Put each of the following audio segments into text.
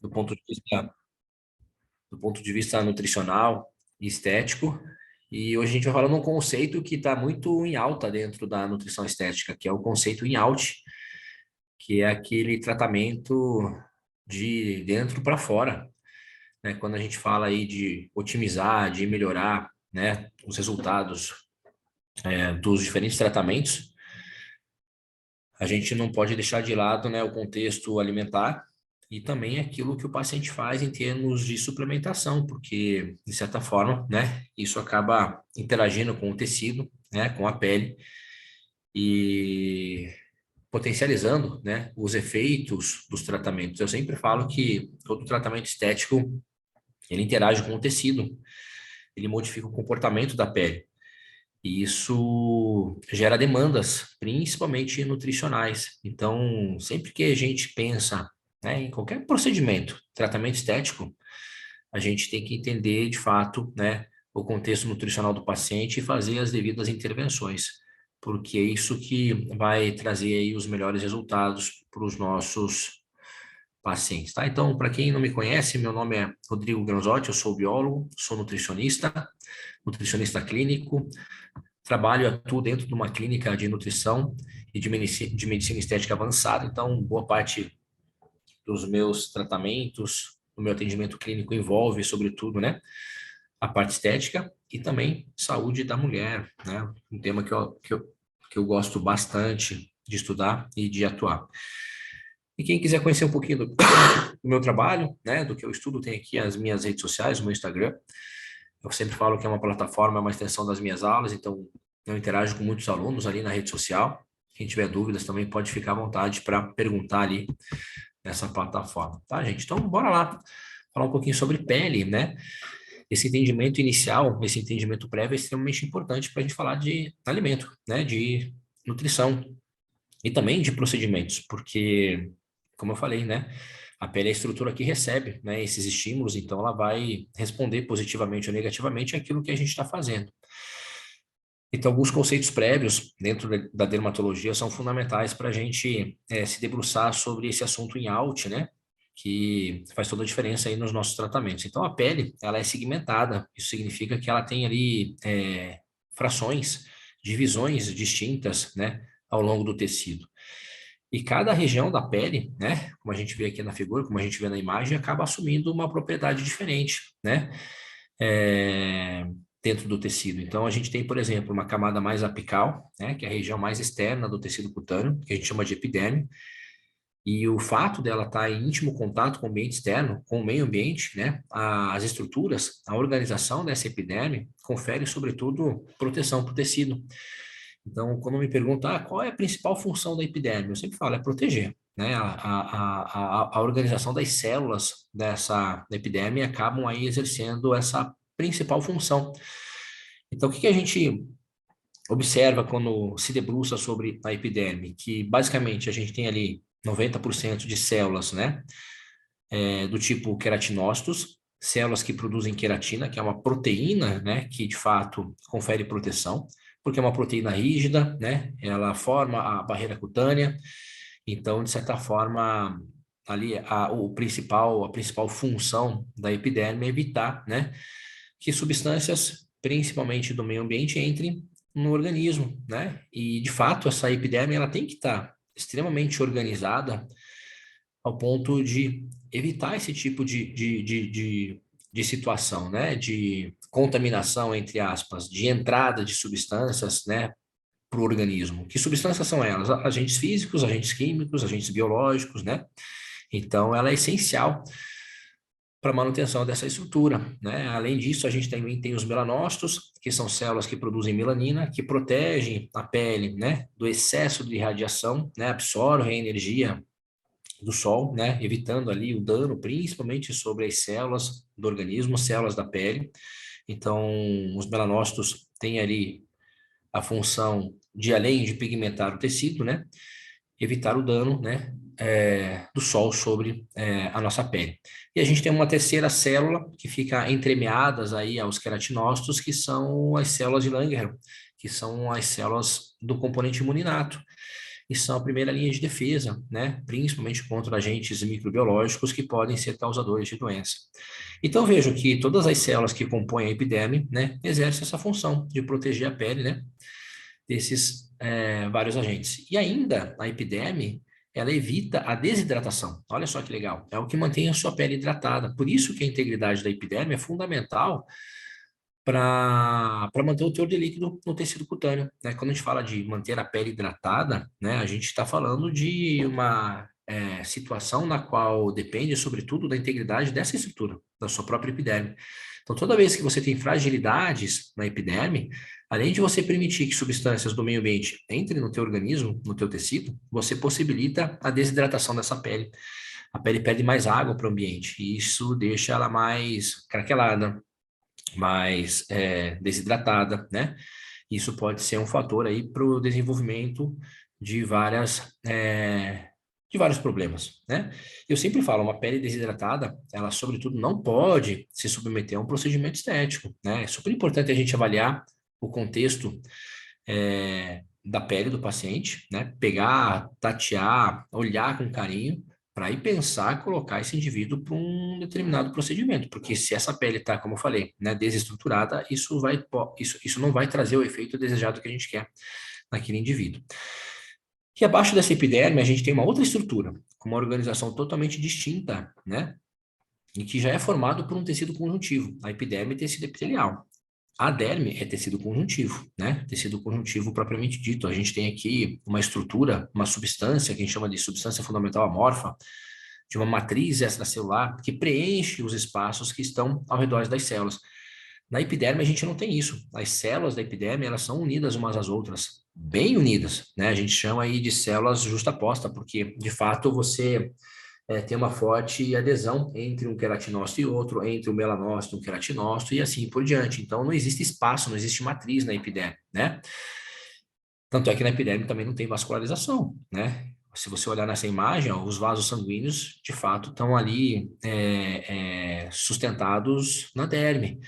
do ponto de vista, do ponto de vista nutricional e estético. E hoje a gente vai falar de um conceito que está muito em alta dentro da nutrição estética, que é o conceito in-out, que é aquele tratamento de dentro para fora, né? Quando a gente fala aí de otimizar, de melhorar, né, os resultados dos diferentes tratamentos, a gente não pode deixar de lado, né, o contexto alimentar e também aquilo que o paciente faz em termos de suplementação, porque, de certa forma, né, isso acaba interagindo com o tecido, né, com a pele e potencializando, né, os efeitos dos tratamentos. Eu sempre falo que todo tratamento estético, ele interage com o tecido, ele modifica o comportamento da pele. E isso gera demandas, principalmente nutricionais. Então, sempre que a gente pensa, né, em qualquer procedimento, tratamento estético, a gente tem que entender de fato, né, o contexto nutricional do paciente e fazer as devidas intervenções, porque é isso que vai trazer aí os melhores resultados para os nossos pacientes, tá? Então, para quem não me conhece, meu nome é Rodrigo Granzotti, eu sou biólogo, sou nutricionista, nutricionista clínico. Trabalho e atuo dentro de uma clínica de nutrição e de medicina estética avançada, então boa parte dos meus tratamentos, do meu atendimento clínico envolve, sobretudo, né, a parte estética e também saúde da mulher, né, um tema que eu gosto bastante de estudar e de atuar. E quem quiser conhecer um pouquinho do meu trabalho, né, do que eu estudo, tem aqui as minhas redes sociais, o meu Instagram. Eu sempre falo que é uma plataforma, é uma extensão das minhas aulas, então eu interajo com muitos alunos ali na rede social. Quem tiver dúvidas também pode ficar à vontade para perguntar ali nessa plataforma, tá, gente? Então, bora lá falar um pouquinho sobre pele, né? Esse entendimento inicial, esse entendimento prévio é extremamente importante para a gente falar de alimento, né? De nutrição e também de procedimentos, porque, como eu falei, né? A pele é a estrutura que recebe, né, esses estímulos, então ela vai responder positivamente ou negativamente àquilo que a gente está fazendo. Então, alguns conceitos prévios dentro da dermatologia são fundamentais para a gente se debruçar sobre esse assunto em out, né? Que faz toda a diferença aí nos nossos tratamentos. Então, a pele, ela é segmentada. Isso significa que ela tem ali frações, divisões distintas, né? Ao longo do tecido. E cada região da pele, né? Como a gente vê aqui na figura, como a gente vê na imagem, acaba assumindo uma propriedade diferente, né? é, Dentro do tecido. Então, a gente tem, por exemplo, uma camada mais apical, né, que é a região mais externa do tecido cutâneo, que a gente chama de epiderme, e o fato dela estar em íntimo contato com o ambiente externo, com o meio ambiente, né, as estruturas, a organização dessa epiderme confere, sobretudo, proteção para o tecido. Então, quando me perguntam, qual é a principal função da epiderme? Eu sempre falo, é proteger. Né, a organização das células dessa epiderme acabam aí exercendo essa principal função. Então, o que que a gente observa quando se debruça sobre a epiderme? Que basicamente a gente tem ali 90% de células, né, do tipo queratinócitos, células que produzem queratina, que é uma proteína, né, que de fato confere proteção, porque é uma proteína rígida, né, ela forma a barreira cutânea, então, de certa forma, ali a principal função da epiderme é evitar, né, que substâncias, principalmente do meio ambiente, entrem no organismo, né? E de fato, essa epiderme ela tem que estar extremamente organizada ao ponto de evitar esse tipo de situação, né? De contaminação, entre aspas, de entrada de substâncias, né? Para o organismo. Que substâncias são elas? Agentes físicos, agentes químicos, agentes biológicos, né? Então, ela é essencial para a manutenção dessa estrutura, né? Além disso, a gente também tem os melanócitos, que são células que produzem melanina, que protegem a pele, né, do excesso de radiação, né, absorvem a energia do sol, né, evitando ali o dano, principalmente sobre as células do organismo, células da pele. Então, os melanócitos têm ali a função de, além de pigmentar o tecido, né, evitar o dano, né, do sol sobre a nossa pele. E a gente tem uma terceira célula que fica entremeadas aí aos queratinócitos, que são as células de Langerhans, que são as células do componente imuninato. e são a primeira linha de defesa, né? Principalmente contra agentes microbiológicos que podem ser causadores de doença. Então, vejo que todas as células que compõem a epiderme, né, exercem essa função de proteger a pele, né, desses vários agentes. E ainda, a epiderme, ela evita a desidratação. Olha só que legal. É o que mantém a sua pele hidratada. Por isso que a integridade da epiderme é fundamental para manter o teor de líquido no tecido cutâneo, né? Quando a gente fala de manter a pele hidratada, né, a gente está falando de uma situação na qual depende, sobretudo, da integridade dessa estrutura, da sua própria epiderme. Então, toda vez que você tem fragilidades na epiderme, além de você permitir que substâncias do meio ambiente entrem no teu organismo, no teu tecido, você possibilita a desidratação dessa pele. A pele perde mais água para o ambiente, e isso deixa ela mais craquelada, mais desidratada, né? Isso pode ser um fator aí para o desenvolvimento de de vários problemas, né? Eu sempre falo, uma pele desidratada, ela sobretudo não pode se submeter a um procedimento estético, né? É super importante a gente avaliar o contexto da pele do paciente, né? Pegar, tatear, olhar com carinho, para ir pensar, colocar esse indivíduo para um determinado procedimento, porque se essa pele está, como eu falei, né, desestruturada, isso não vai trazer o efeito desejado que a gente quer naquele indivíduo. E abaixo dessa epiderme, a gente tem uma outra estrutura, com uma organização totalmente distinta, né? E que já é formado por um tecido conjuntivo, a epiderme e tecido epitelial. A derme é tecido conjuntivo, né? Tecido conjuntivo propriamente dito. A gente tem aqui uma estrutura, uma substância que a gente chama de substância fundamental amorfa, de uma matriz extracelular que preenche os espaços que estão ao redor das células. Na epiderme a gente não tem isso. As células da epiderme, elas são unidas umas às outras, bem unidas, né? A gente chama aí de células justapostas, porque de fato você tem uma forte adesão entre um queratinócito e outro, entre o melanócito e um queratinócito e assim por diante. Então não existe espaço, não existe matriz na epiderme, né? Tanto é que na epiderme também não tem vascularização, né? Se você olhar nessa imagem, ó, os vasos sanguíneos, de fato, estão ali sustentados na derme.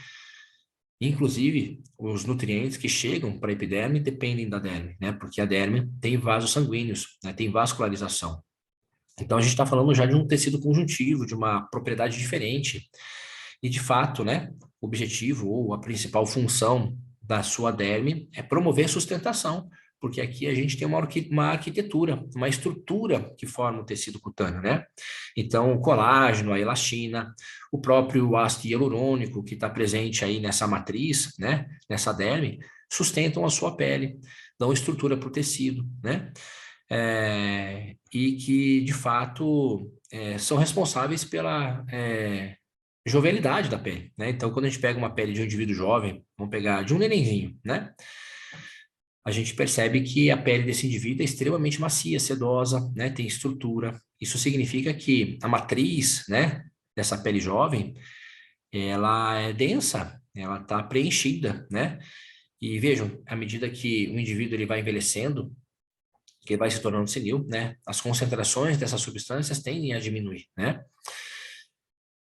Inclusive, os nutrientes que chegam para a epiderme dependem da derme, né? Porque a derme tem vasos sanguíneos, né? Tem vascularização. Então, a gente está falando já de um tecido conjuntivo, de uma propriedade diferente. E, de fato, né, o objetivo ou a principal função da sua derme é promover a sustentação, porque aqui a gente tem uma arquitetura, uma estrutura que forma o tecido cutâneo, né? Então, o colágeno, a elastina, o próprio ácido hialurônico que está presente aí nessa matriz, né, nessa derme, sustentam a sua pele, dão estrutura para o tecido, né? E que, de fato, são responsáveis pela jovialidade da pele, né? Então, quando a gente pega uma pele de um indivíduo jovem, vamos pegar de um nenenzinho, né? A gente percebe que a pele desse indivíduo é extremamente macia, sedosa, né? Tem estrutura. Isso significa que a matriz, né, dessa pele jovem, ela é densa, ela está preenchida, né? E vejam, à medida que o indivíduo ele vai envelhecendo, que vai se tornando senil, né? As concentrações dessas substâncias tendem a diminuir, né?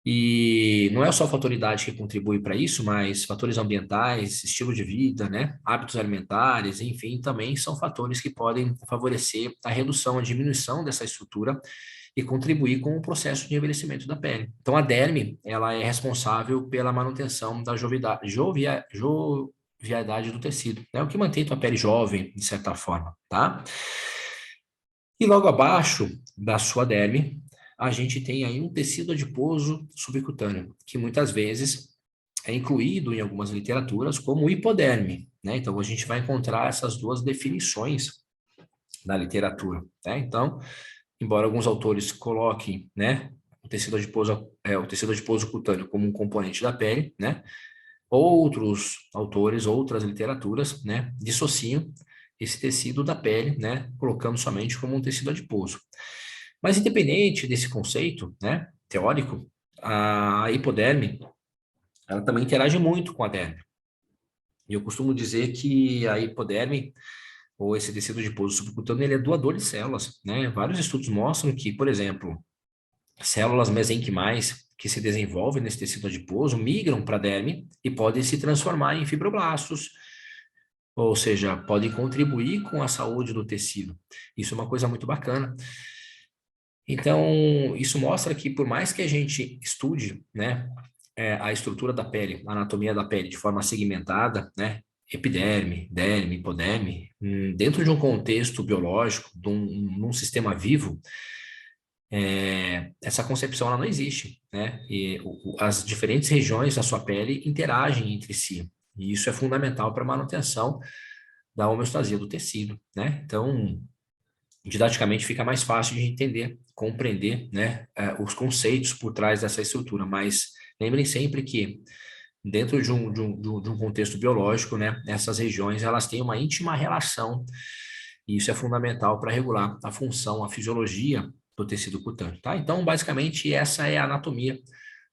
E não é só a fator idade que contribui para isso, mas fatores ambientais, estilo de vida, né? Hábitos alimentares, enfim, também são fatores que podem favorecer a redução, a diminuição dessa estrutura e contribuir com o processo de envelhecimento da pele. Então, a derme, ela é responsável pela manutenção da jovialidade do tecido, né? O que mantém tua pele jovem, de certa forma, tá? E logo abaixo da sua derme, a gente tem aí um tecido adiposo subcutâneo, que muitas vezes é incluído em algumas literaturas como hipoderme, né? Então a gente vai encontrar essas duas definições na literatura, né? Então, embora alguns autores coloquem, né, o tecido adiposo cutâneo como um componente da pele, né? Outros autores, outras literaturas, né, dissociam esse tecido da pele, né, colocando somente como um tecido adiposo. Mas independente desse conceito, né, teórico, a hipoderme, ela também interage muito com a derme. E eu costumo dizer que a hipoderme, ou esse tecido adiposo subcutâneo, ele é doador de células, né? Vários estudos mostram que, por exemplo, células mesenquimais que se desenvolvem nesse tecido adiposo migram para a derme e podem se transformar em fibroblastos, ou seja, podem contribuir com a saúde do tecido. Isso é uma coisa muito bacana. Então, isso mostra que por mais que a gente estude, né, a estrutura da pele, a anatomia da pele de forma segmentada, né, epiderme, derme, hipoderme, dentro de um contexto biológico, num sistema vivo, essa concepção ela não existe, né? E as diferentes regiões da sua pele interagem entre si. E isso é fundamental para a manutenção da homeostasia do tecido, né? Então, didaticamente fica mais fácil de entender, compreender, né, os conceitos por trás dessa estrutura, mas lembrem sempre que dentro de um contexto biológico, né, essas regiões elas têm uma íntima relação e isso é fundamental para regular a função, a fisiologia do tecido cutâneo, tá? Então, basicamente, essa é a anatomia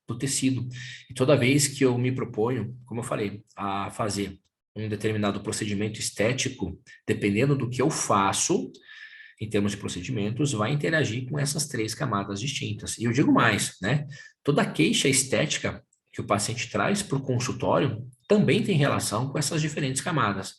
do tecido. E toda vez que eu me proponho, como eu falei, a fazer um determinado procedimento estético, dependendo do que eu faço, em termos de procedimentos, vai interagir com essas três camadas distintas. E eu digo mais, né? Toda queixa estética que o paciente traz para o consultório também tem relação com essas diferentes camadas.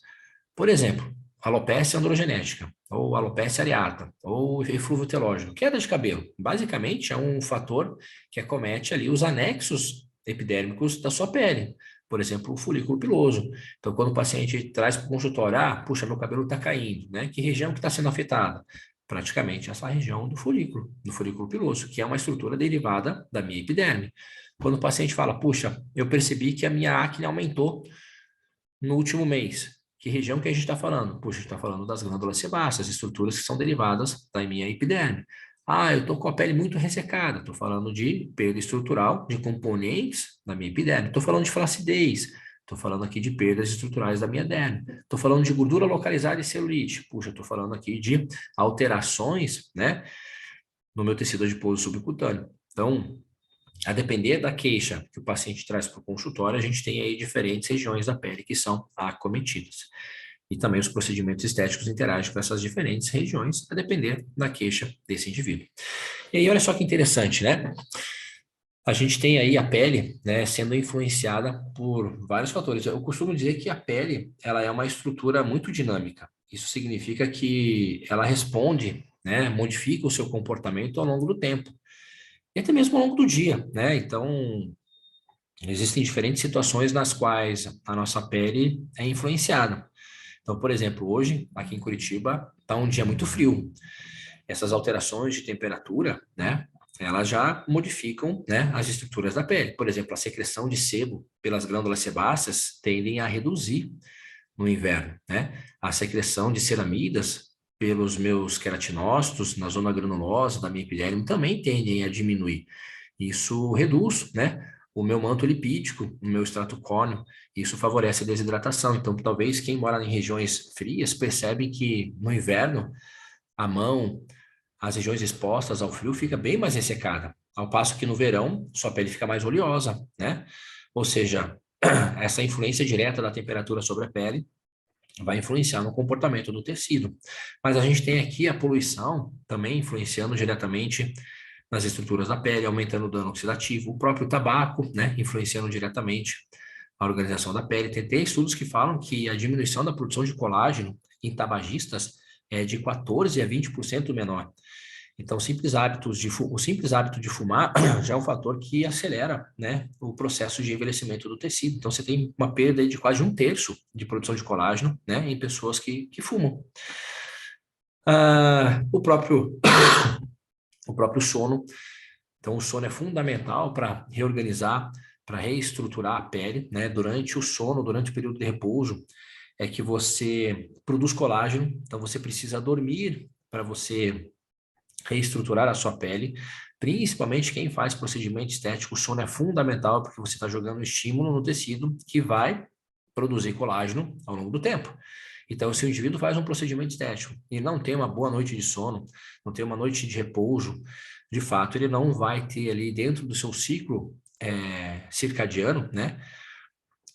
Por exemplo, alopecia androgenética, ou alopecia areata, ou eflúvio telógeno, queda de cabelo. Basicamente, é um fator que acomete ali os anexos epidérmicos da sua pele. Por exemplo, o folículo piloso. Então, quando o paciente traz para o consultório, puxa, meu cabelo está caindo, né? Que região que está sendo afetada? Praticamente essa região do folículo piloso, que é uma estrutura derivada da minha epiderme. Quando o paciente fala, puxa, eu percebi que a minha acne aumentou no último mês. Que região que a gente está falando? Puxa, a gente está falando das glândulas sebáceas, estruturas que são derivadas da minha epiderme. Eu estou com a pele muito ressecada. Estou falando de perda estrutural de componentes da minha epiderme. Estou falando de flacidez. Estou falando aqui de perdas estruturais da minha derme. Estou falando de gordura localizada e celulite. Puxa, estou falando aqui de alterações, né, no meu tecido adiposo subcutâneo. Então, a depender da queixa que o paciente traz para o consultório, a gente tem aí diferentes regiões da pele que são acometidas. E também os procedimentos estéticos interagem com essas diferentes regiões, a depender da queixa desse indivíduo. E aí, olha só que interessante, né? A gente tem aí a pele, né, sendo influenciada por vários fatores. Eu costumo dizer que a pele, ela é uma estrutura muito dinâmica. Isso significa que ela responde, né, modifica o seu comportamento ao longo do tempo. E até mesmo ao longo do dia, né? Então, existem diferentes situações nas quais a nossa pele é influenciada. Então, por exemplo, hoje, aqui em Curitiba, está um dia muito frio. Essas alterações de temperatura, né? Elas já modificam, né, as estruturas da pele. Por exemplo, a secreção de sebo pelas glândulas sebáceas tendem a reduzir no inverno, né? A secreção de ceramidas pelos meus queratinócitos na zona granulosa da minha epiderme também tendem a diminuir. Isso reduz, né, o meu manto lipídico, o meu extrato córneo, isso favorece a desidratação. Então, talvez quem mora em regiões frias percebe que no inverno a mão, as regiões expostas ao frio fica bem mais ressecada, ao passo que no verão sua pele fica mais oleosa, né? Ou seja, essa influência direta da temperatura sobre a pele vai influenciar no comportamento do tecido. Mas a gente tem aqui a poluição também influenciando diretamente nas estruturas da pele, aumentando o dano oxidativo, o próprio tabaco, né, influenciando diretamente a organização da pele. Tem estudos que falam que a diminuição da produção de colágeno em tabagistas é de 14 a 20% menor. Então, o simples hábito de fumar já é um fator que acelera, né, o processo de envelhecimento do tecido. Então, você tem uma perda de quase um terço de produção de colágeno, né, em pessoas que fumam. O próprio sono. Então, o sono é fundamental para reorganizar, para reestruturar a pele, né? Durante o sono, durante o período de repouso, é que você produz colágeno. Então, você precisa dormir para você reestruturar a sua pele. Principalmente quem faz procedimento estético, o sono é fundamental porque você está jogando estímulo no tecido que vai produzir colágeno ao longo do tempo. Então, se o indivíduo faz um procedimento estético e não tem uma boa noite de sono, não tem uma noite de repouso, de fato, ele não vai ter ali dentro do seu ciclo circadiano, né,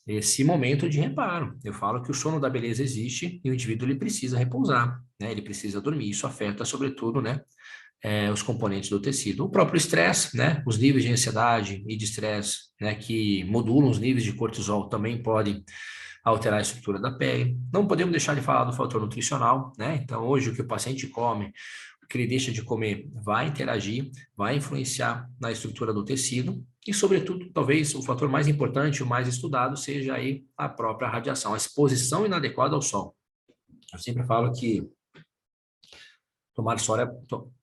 esse momento de reparo. Eu falo que o sono da beleza existe e o indivíduo ele precisa repousar, né, ele precisa dormir. Isso afeta, sobretudo, né, os componentes do tecido. O próprio estresse, né? Os níveis de ansiedade e de estresse, né? Que modulam os níveis de cortisol também podem alterar a estrutura da pele. Não podemos deixar de falar do fator nutricional, né? Então, hoje, o que o paciente come, o que ele deixa de comer, vai interagir, vai influenciar na estrutura do tecido e, sobretudo, talvez o fator mais importante, o mais estudado, seja aí a própria radiação, a exposição inadequada ao sol. Eu sempre falo que tomar sol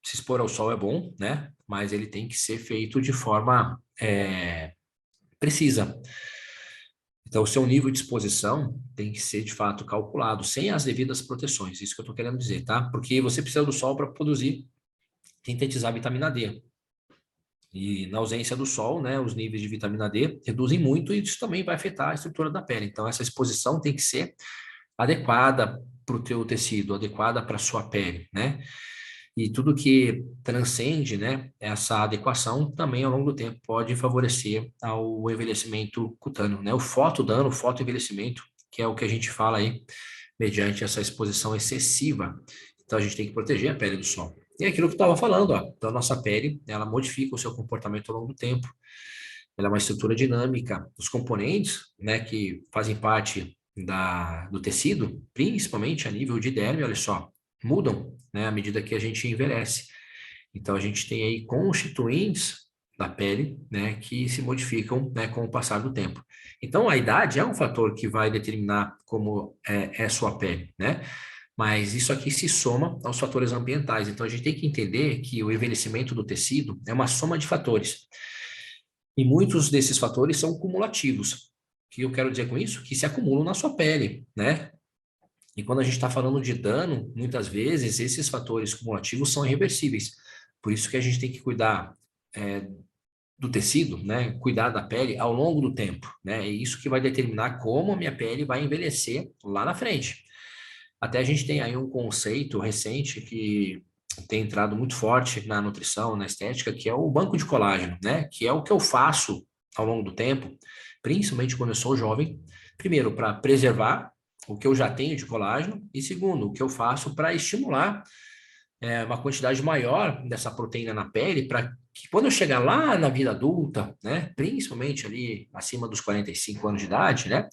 se expor ao sol é bom, né? Mas ele tem que ser feito de forma precisa. Então, o seu nível de exposição tem que ser, de fato, calculado, sem as devidas proteções. Isso que eu estou querendo dizer, tá? Porque você precisa do sol para produzir, sintetizar vitamina D. E na ausência do sol, né, os níveis de vitamina D reduzem muito e isso também vai afetar a estrutura da pele. Então, essa exposição tem que ser adequada para o teu tecido, adequada para a sua pele, né? E tudo que transcende, né, essa adequação também ao longo do tempo pode favorecer ao envelhecimento cutâneo, né? O fotodano, o fotoenvelhecimento, que é o que a gente fala aí, mediante essa exposição excessiva. Então a gente tem que proteger a pele do sol. E é aquilo que eu estava falando, ó, então a nossa pele, ela modifica o seu comportamento ao longo do tempo. Ela é uma estrutura dinâmica. Os componentes, né, que fazem parte do tecido, principalmente a nível de derme, olha só, mudam, né, à medida que a gente envelhece. Então, a gente tem aí constituintes da pele, né, que se modificam, né, com o passar do tempo. Então, a idade é um fator que vai determinar como é sua pele, né? Mas isso aqui se soma aos fatores ambientais. Então, a gente tem que entender que o envelhecimento do tecido é uma soma de fatores. E muitos desses fatores são cumulativos. O que eu quero dizer com isso? Que se acumulam na sua pele, né? E quando a gente está falando de dano, muitas vezes esses fatores cumulativos são irreversíveis. Por isso que a gente tem que cuidar do tecido, né? Cuidar da pele ao longo do tempo, né? É isso que vai determinar como a minha pele vai envelhecer lá na frente. Até a gente tem aí um conceito recente que tem entrado muito forte na nutrição, na estética, que é o banco de colágeno, né? Que é o que eu faço ao longo do tempo, principalmente quando eu sou jovem. Primeiro, para preservar o que eu já tenho de colágeno, e segundo, o que eu faço para estimular uma quantidade maior dessa proteína na pele, para que quando eu chegar lá na vida adulta, né, principalmente ali acima dos 45 anos de idade, né,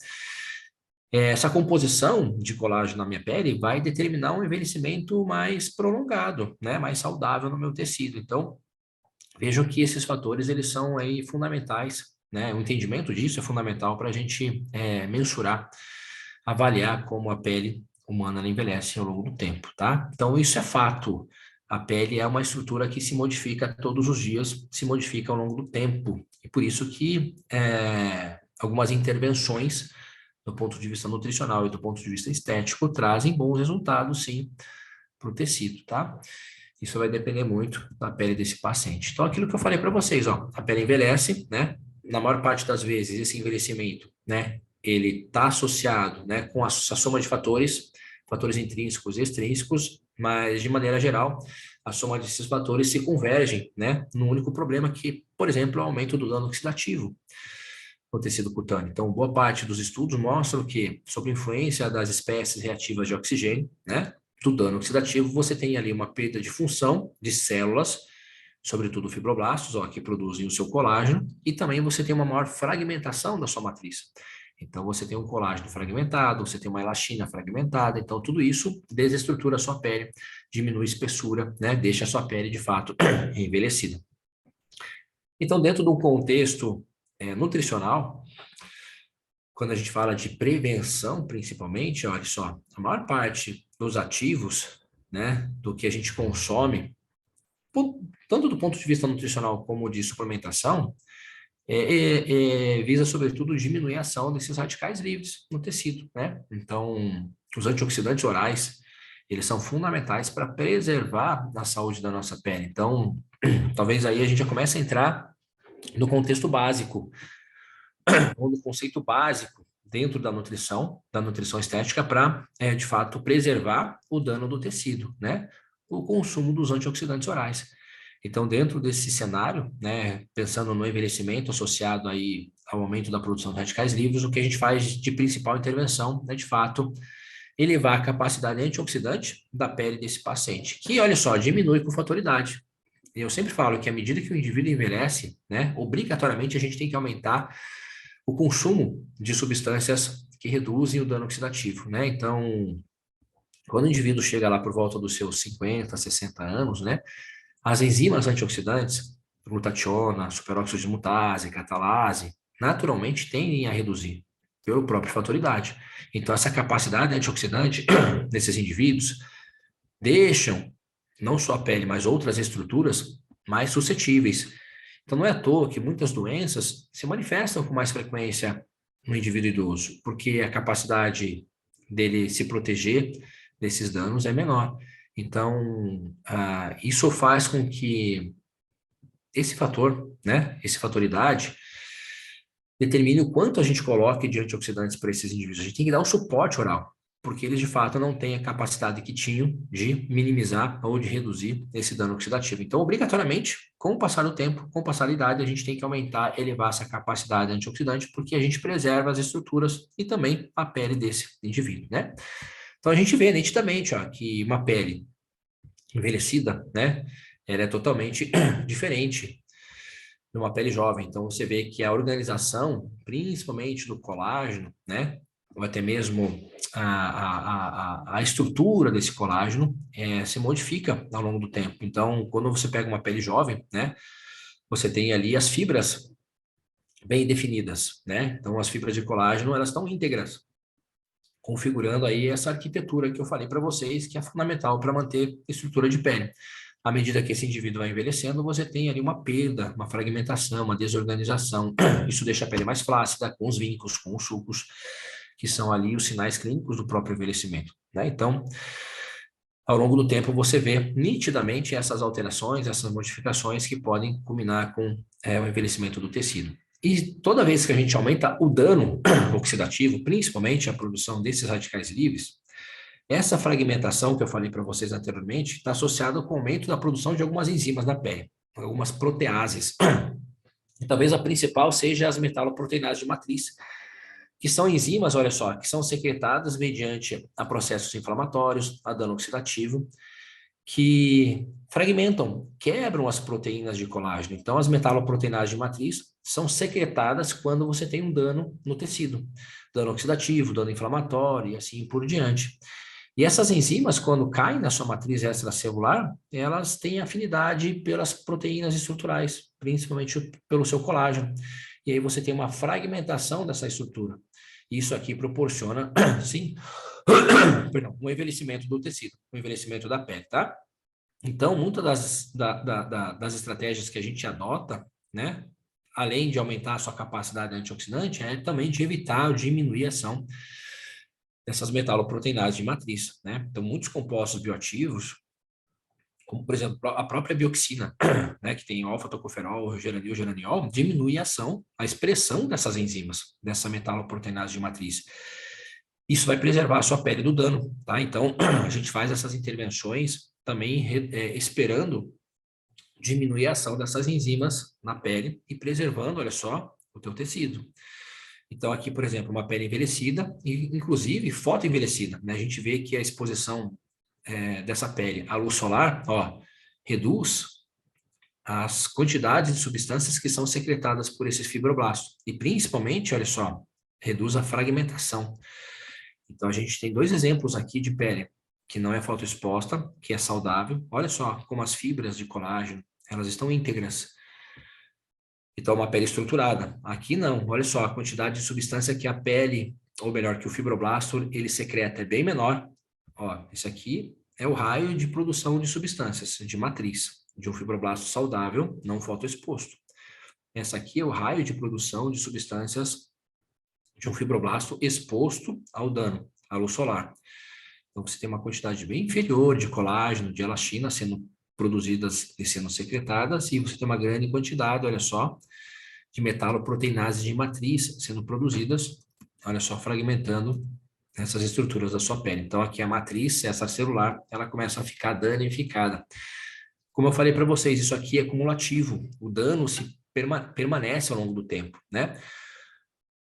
essa composição de colágeno na minha pele vai determinar um envelhecimento mais prolongado, né, mais saudável no meu tecido. Então, vejam que esses fatores eles são aí fundamentais, né? O entendimento disso é fundamental para a gente mensurar, avaliar como a pele humana ela envelhece ao longo do tempo, tá? Então isso é fato. A pele é uma estrutura que se modifica todos os dias, se modifica ao longo do tempo e por isso que algumas intervenções do ponto de vista nutricional e do ponto de vista estético trazem bons resultados, sim, para o tecido, tá? Isso vai depender muito da pele desse paciente. Então, aquilo que eu falei para vocês, ó, a pele envelhece, né? Na maior parte das vezes, esse envelhecimento, né? Ele está associado, né, com a soma de fatores, fatores intrínsecos e extrínsecos, mas, de maneira geral, a soma desses fatores se convergem, né? Num único problema que, por exemplo, é o aumento do dano oxidativo no tecido cutâneo. Então, boa parte dos estudos mostram que, sob influência das espécies reativas de oxigênio, né, do dano oxidativo, você tem ali uma perda de função de células, sobretudo fibroblastos, ó, que produzem o seu colágeno, e também você tem uma maior fragmentação da sua matriz. Então, você tem um colágeno fragmentado, você tem uma elastina fragmentada, então tudo isso desestrutura a sua pele, diminui a espessura, né, deixa a sua pele, de fato, envelhecida. Então, dentro de um contexto nutricional, quando a gente fala de prevenção, principalmente, olha só, a maior parte dos ativos, né, do que a gente consome, tanto do ponto de vista nutricional como de suplementação, visa, sobretudo, diminuir a ação desses radicais livres no tecido, né? Então, os antioxidantes orais, eles são fundamentais para preservar a saúde da nossa pele. Então, talvez aí a gente já comece a entrar no contexto básico, ou no conceito básico dentro da nutrição estética, para, de fato, preservar o dano do tecido, né? O consumo dos antioxidantes orais. Então, dentro desse cenário, né, pensando no envelhecimento associado aí ao aumento da produção de radicais livres, o que a gente faz de principal intervenção é, de fato, elevar a capacidade antioxidante da pele desse paciente, que, olha só, diminui com fator idade, eu sempre falo que à medida que o indivíduo envelhece, né, obrigatoriamente a gente tem que aumentar o consumo de substâncias que reduzem o dano oxidativo, né? Então, quando o indivíduo chega lá por volta dos seus 50, 60 anos, né, as enzimas antioxidantes, glutationa, superóxido de mutase, catalase, naturalmente tendem a reduzir pelo próprio fator idade. Então, essa capacidade antioxidante desses indivíduos deixam não só a pele, mas outras estruturas mais suscetíveis. Então, não é à toa que muitas doenças se manifestam com mais frequência no indivíduo idoso, porque a capacidade dele se proteger desses danos é menor. Então, isso faz com que esse fator, né, esse fator idade, determine o quanto a gente coloque de antioxidantes para esses indivíduos. A gente tem que dar um suporte oral, porque eles de fato não têm a capacidade que tinham de minimizar ou de reduzir esse dano oxidativo. Então, obrigatoriamente, com o passar do tempo, com o passar da idade, a gente tem que aumentar, elevar essa capacidade antioxidante, porque a gente preserva as estruturas e também a pele desse indivíduo, né? Então, a gente vê nitidamente, ó, que uma pele envelhecida, né, ela é totalmente diferente numa pele jovem. Então, você vê que a organização, principalmente do colágeno, né, ou até mesmo a estrutura desse colágeno, se modifica ao longo do tempo. Então, quando você pega uma pele jovem, né, você tem ali as fibras bem definidas, né? Então, as fibras de colágeno, elas estão íntegras, configurando aí essa arquitetura que eu falei para vocês, que é fundamental para manter a estrutura de pele. À medida que esse indivíduo vai envelhecendo, você tem ali uma perda, uma fragmentação, uma desorganização. Isso deixa a pele mais flácida, com os vincos, com os sulcos, que são ali os sinais clínicos do próprio envelhecimento, né? Então, ao longo do tempo, você vê nitidamente essas alterações, essas modificações que podem culminar com o envelhecimento do tecido. E toda vez que a gente aumenta o dano oxidativo, principalmente a produção desses radicais livres, essa fragmentação que eu falei para vocês anteriormente está associada com o aumento da produção de algumas enzimas na pele, algumas proteases. E talvez a principal seja as metaloproteinases de matriz, que são enzimas, olha só, que são secretadas mediante a processos inflamatórios, a dano oxidativo, que fragmentam, quebram as proteínas de colágeno. Então, as metaloproteinases de matriz são secretadas quando você tem um dano no tecido, dano oxidativo, dano inflamatório e assim por diante. E essas enzimas, quando caem na sua matriz extracelular, elas têm afinidade pelas proteínas estruturais, principalmente pelo seu colágeno. E aí você tem uma fragmentação dessa estrutura. Isso aqui proporciona, sim, perdão, um envelhecimento do tecido, um envelhecimento da pele, tá? Então, muitas das estratégias que a gente adota, né, além de aumentar a sua capacidade antioxidante, é também de evitar ou diminuir a ação dessas metaloproteinases de matriz, né? Então, muitos compostos bioativos, como, por exemplo, a própria bioxina, né, que tem alfa-tocoferol, geranil, geraniol, diminui a ação, a expressão dessas enzimas, dessa metaloproteinase de matriz. Isso vai preservar a sua pele do dano, tá? Então, a gente faz essas intervenções também esperando diminuir a ação dessas enzimas na pele e preservando, olha só, o teu tecido. Então, aqui, por exemplo, uma pele envelhecida e, inclusive, fotoenvelhecida, né? A gente vê que a exposição dessa pele à luz solar, ó, reduz as quantidades de substâncias que são secretadas por esses fibroblastos. E, principalmente, olha só, reduz a fragmentação. Então, a gente tem dois exemplos aqui de pele que não é fotoexposta, que é saudável. Olha só como as fibras de colágeno, elas estão íntegras. Então, uma pele estruturada. Aqui não, olha só, a quantidade de substância que a pele, ou melhor, que o fibroblasto, ele secreta é bem menor. Ó, esse aqui é o raio de produção de substâncias, de matriz, de um fibroblasto saudável, não fotoexposto. Essa aqui é o raio de produção de substâncias de um fibroblasto exposto ao dano, à luz solar. Então, você tem uma quantidade bem inferior de colágeno, de elastina sendo produzidas e sendo secretadas, e você tem uma grande quantidade, olha só, de metaloproteinases de matriz sendo produzidas, olha só, fragmentando essas estruturas da sua pele. Então, aqui a matriz, essa celular, ela começa a ficar danificada. Como eu falei para vocês, isso aqui é cumulativo. O dano permanece ao longo do tempo, né?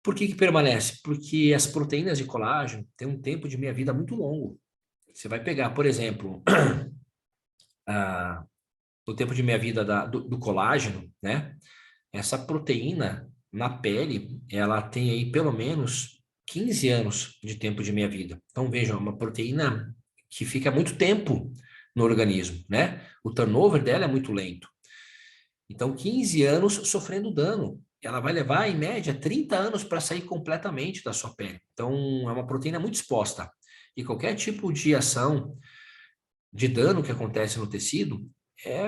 Por que que permanece? Porque as proteínas de colágeno têm um tempo de meia-vida muito longo. Você vai pegar, por exemplo, no tempo de meia-vida do colágeno, né? Essa proteína na pele, ela tem aí pelo menos 15 anos de tempo de meia-vida. Então, vejam, é uma proteína que fica muito tempo no organismo, né? O turnover dela é muito lento. Então, 15 anos sofrendo dano. Ela vai levar, em média, 30 anos para sair completamente da sua pele. Então, é uma proteína muito exposta. E qualquer tipo de ação de dano que acontece no tecido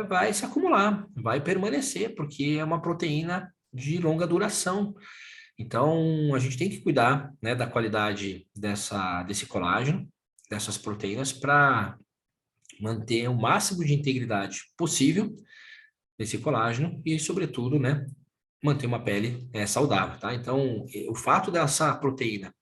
vai se acumular, vai permanecer, porque é uma proteína de longa duração. Então, a gente tem que cuidar, né, da qualidade desse colágeno, dessas proteínas, para manter o máximo de integridade possível desse colágeno e, sobretudo, né, manter uma pele saudável, tá? Então, o fato dessa proteína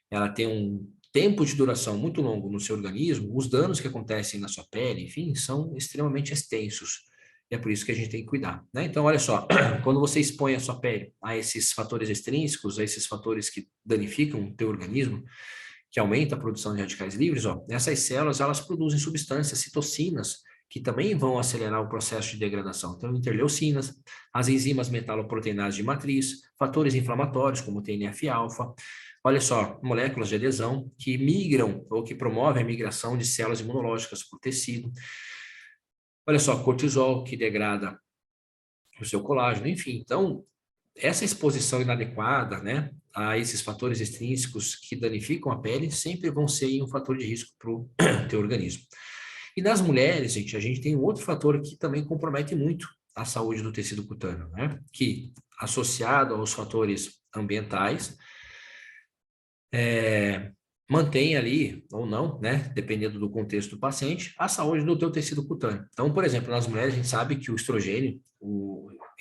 ela ter um tempo de duração muito longo no seu organismo, os danos que acontecem na sua pele, enfim, são extremamente extensos. E é por isso que a gente tem que cuidar, né? Então, olha só, quando você expõe a sua pele a esses fatores extrínsecos, a esses fatores que danificam o teu organismo, que aumenta a produção de radicais livres, ó, essas células, elas produzem substâncias, citocinas, que também vão acelerar o processo de degradação. Então, interleucinas, as enzimas metaloproteinases de matriz, fatores inflamatórios, como o TNF-alfa, olha só, moléculas de adesão que migram ou que promovem a migração de células imunológicas para o tecido. Olha só, cortisol, que degrada o seu colágeno, enfim. Então, essa exposição inadequada, né, a esses fatores extrínsecos que danificam a pele sempre vão ser um fator de risco para o teu organismo. E nas mulheres, gente, a gente tem um outro fator que também compromete muito a saúde do tecido cutâneo, né? Que, associado aos fatores ambientais, mantém ali, ou não, né? Dependendo do contexto do paciente, a saúde do teu tecido cutâneo. Então, por exemplo, nas mulheres, a gente sabe que o estrogênio,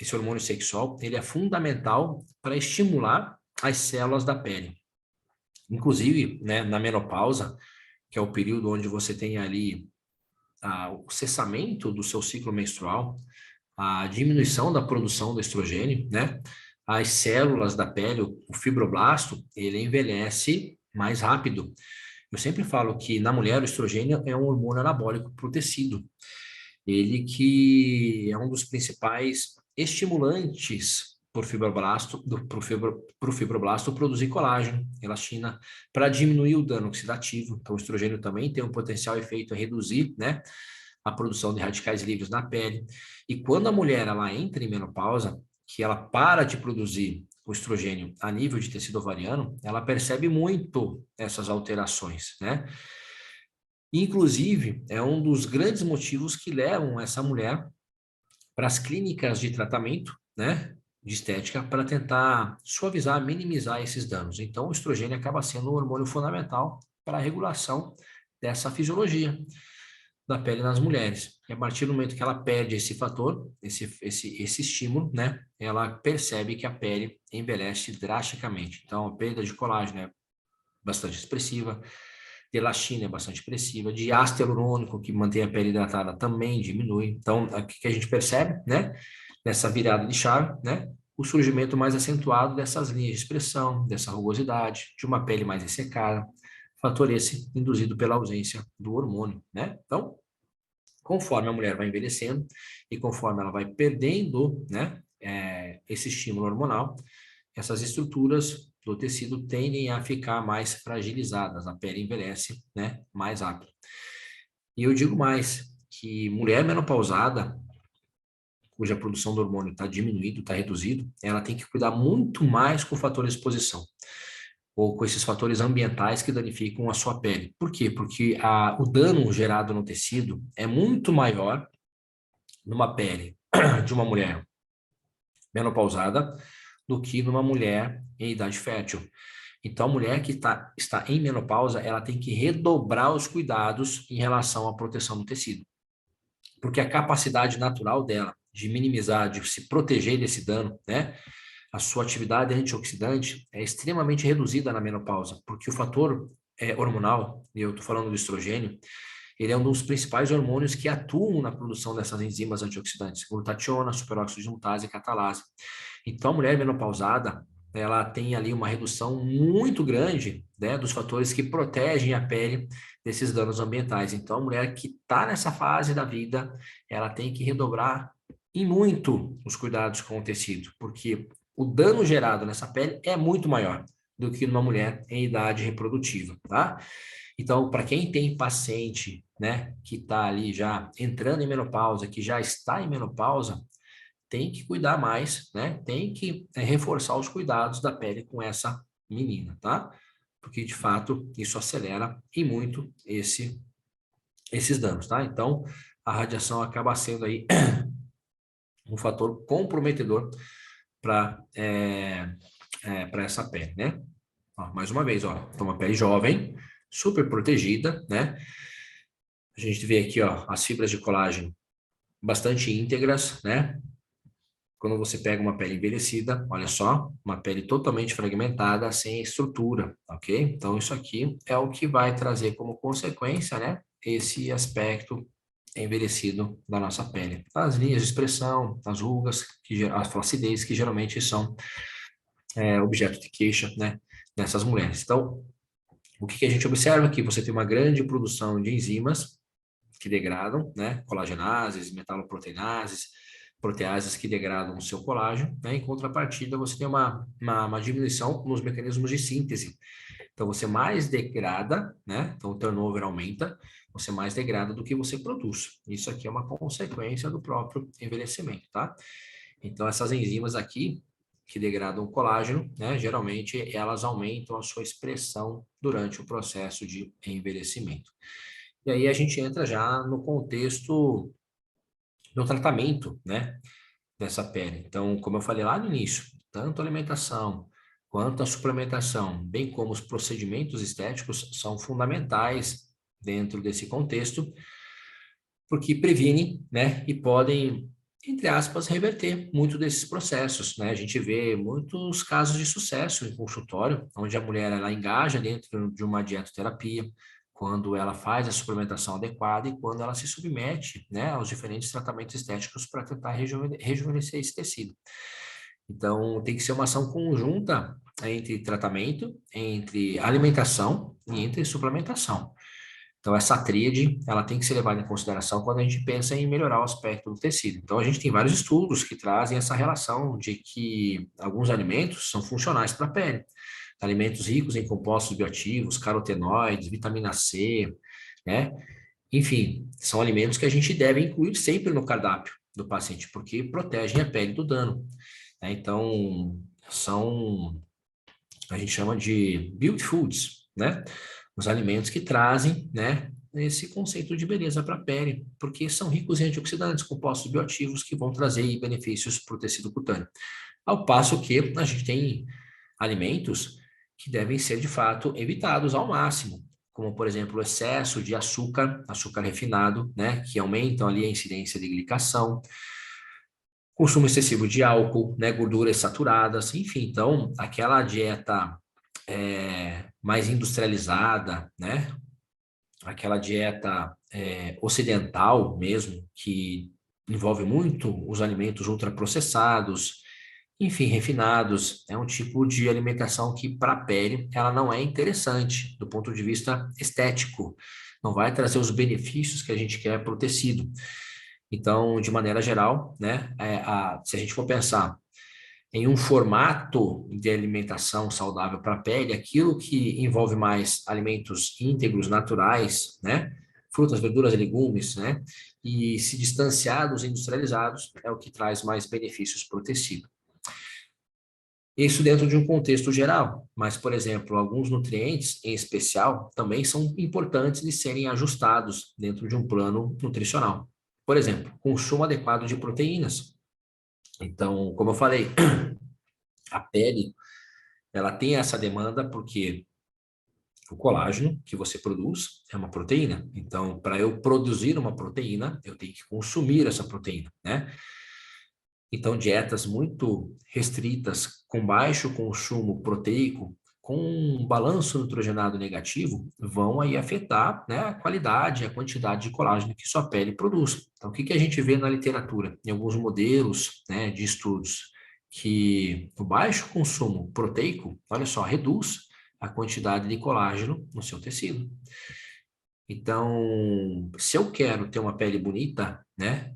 esse hormônio sexual, ele é fundamental para estimular as células da pele. Inclusive, né, na menopausa, que é o período onde você tem ali o cessamento do seu ciclo menstrual, a diminuição da produção do estrogênio, né? As células da pele, o fibroblasto, ele envelhece mais rápido. Eu sempre falo que na mulher o estrogênio é um hormônio anabólico para o tecido. Ele que é um dos principais estimulantes por fibroblasto, para o fibroblasto produzir colágeno, elastina, para diminuir o dano oxidativo. Então, o estrogênio também tem um potencial efeito a reduzir, né, a produção de radicais livres na pele. E quando a mulher ela entra em menopausa, que ela para de produzir o estrogênio a nível de tecido ovariano, ela percebe muito essas alterações, né? Inclusive, é um dos grandes motivos que levam essa mulher para as clínicas de tratamento, né, de estética, para tentar suavizar, minimizar esses danos. Então, o estrogênio acaba sendo um hormônio fundamental para a regulação dessa fisiologia da pele nas mulheres. E a partir do momento que ela perde esse fator, esse estímulo, né, ela percebe que a pele envelhece drasticamente. Então, a perda de colágeno é bastante expressiva, de elastina é bastante expressiva, de ácido hialurônico, que mantém a pele hidratada, também diminui. Então, aqui que a gente percebe, né, nessa virada de chave, né, o surgimento mais acentuado dessas linhas de expressão, dessa rugosidade, de uma pele mais ressecada, fator esse induzido pela ausência do hormônio, né? Então, conforme a mulher vai envelhecendo e conforme ela vai perdendo, né, esse estímulo hormonal, essas estruturas do tecido tendem a ficar mais fragilizadas, a pele envelhece, né, mais rápido. E eu digo mais, que mulher menopausada, cuja produção do hormônio está diminuído, está reduzido, ela tem que cuidar muito mais com o fator exposição, ou com esses fatores ambientais que danificam a sua pele. Por quê? Porque o dano gerado no tecido é muito maior numa pele de uma mulher menopausada do que numa mulher em idade fértil. Então, a mulher que está em menopausa, ela tem que redobrar os cuidados em relação à proteção do tecido. Porque a capacidade natural dela de minimizar, de se proteger desse dano, né? A sua atividade antioxidante é extremamente reduzida na menopausa, porque o fator hormonal, e eu estou falando do estrogênio, ele é um dos principais hormônios que atuam na produção dessas enzimas antioxidantes, glutationa, superóxido de mutase e catalase. Então, a mulher menopausada, ela tem ali uma redução muito grande, né, dos fatores que protegem a pele desses danos ambientais. Então, a mulher que está nessa fase da vida, ela tem que redobrar em muito os cuidados com o tecido, porque o dano gerado nessa pele é muito maior do que numa mulher em idade reprodutiva, tá? Então, para quem tem paciente, né, que está ali já entrando em menopausa, que já está em menopausa, tem que cuidar mais, né? Tem que reforçar os cuidados da pele com essa menina, tá? Porque, de fato, isso acelera e muito esses danos, tá? Então, a radiação acaba sendo aí um fator comprometedor para para essa pele, né? Ó, mais uma vez, ó, então uma pele jovem, super protegida, né? A gente vê aqui, ó, as fibras de colágeno bastante íntegras, né? Quando você pega uma pele envelhecida, olha só, uma pele totalmente fragmentada, sem estrutura, ok? Então, isso aqui é o que vai trazer como consequência, né? Esse aspecto envelhecido da nossa pele. As linhas de expressão, as rugas, a flacidez, que geralmente são objeto de queixa, né? Nessas mulheres. Então, o que a gente observa aqui? Você tem uma grande produção de enzimas que degradam, né? Colagenases, metaloproteinases, proteases que degradam o seu colágeno, né? Em contrapartida, você tem uma diminuição nos mecanismos de síntese. Então, você mais degrada, né? Então, o turnover aumenta, você mais degrada do que você produz. Isso aqui é uma consequência do próprio envelhecimento, tá? Então, essas enzimas aqui, que degradam o colágeno, né? Geralmente, elas aumentam a sua expressão durante o processo de envelhecimento. E aí a gente entra já no contexto do tratamento, né, dessa pele. Então, como eu falei lá no início, tanto a alimentação quanto a suplementação, bem como os procedimentos estéticos, são fundamentais dentro desse contexto, porque previnem, né, e podem, entre aspas, reverter muito desses processos, né? A gente vê muitos casos de sucesso em consultório, onde a mulher ela engaja dentro de uma dietoterapia, quando ela faz a suplementação adequada e quando ela se submete, né, aos diferentes tratamentos estéticos para tentar rejuvenescer esse tecido. Então, tem que ser uma ação conjunta entre tratamento, entre alimentação e entre suplementação. Então, essa tríade, ela tem que ser levada em consideração quando a gente pensa em melhorar o aspecto do tecido. Então, a gente tem vários estudos que trazem essa relação de que alguns alimentos são funcionais para a pele. Alimentos ricos em compostos bioativos, carotenoides, vitamina C, né? Enfim, são alimentos que a gente deve incluir sempre no cardápio do paciente, porque protegem a pele do dano, né? Então, a gente chama de beauty foods, né? Os alimentos que trazem, né, esse conceito de beleza para a pele, porque são ricos em antioxidantes, compostos bioativos que vão trazer benefícios para o tecido cutâneo. Ao passo que a gente tem alimentos que devem ser, de fato, evitados ao máximo, como, por exemplo, o excesso de açúcar, açúcar refinado, né, que aumentam ali a incidência de glicação, consumo excessivo de álcool, né, gorduras saturadas, enfim, então, aquela dieta mais industrializada, né, aquela dieta ocidental mesmo, que envolve muito os alimentos ultraprocessados, enfim, refinados, é um tipo de alimentação que para a pele ela não é interessante do ponto de vista estético, não vai trazer os benefícios que a gente quer para o tecido. Então, de maneira geral, né, se a gente for pensar em um formato de alimentação saudável para a pele, aquilo que envolve mais alimentos íntegros, naturais, né? Frutas, verduras e legumes, né? E se distanciar dos industrializados é o que traz mais benefícios para o tecido. Isso dentro de um contexto geral, mas, por exemplo, alguns nutrientes, em especial, também são importantes de serem ajustados dentro de um plano nutricional. Por exemplo, consumo adequado de proteínas. Então, como eu falei, a pele ela tem essa demanda porque o colágeno que você produz é uma proteína. Então, para eu produzir uma proteína, eu tenho que consumir essa proteína, né? Então, dietas muito restritas, com baixo consumo proteico, com um balanço nitrogenado negativo, vão aí afetar, né, a qualidade, a quantidade de colágeno que sua pele produz. Então, o que a gente vê na literatura? Em alguns modelos, né, de estudos, que o baixo consumo proteico, olha só, reduz a quantidade de colágeno no seu tecido. Então, se eu quero ter uma pele bonita, né,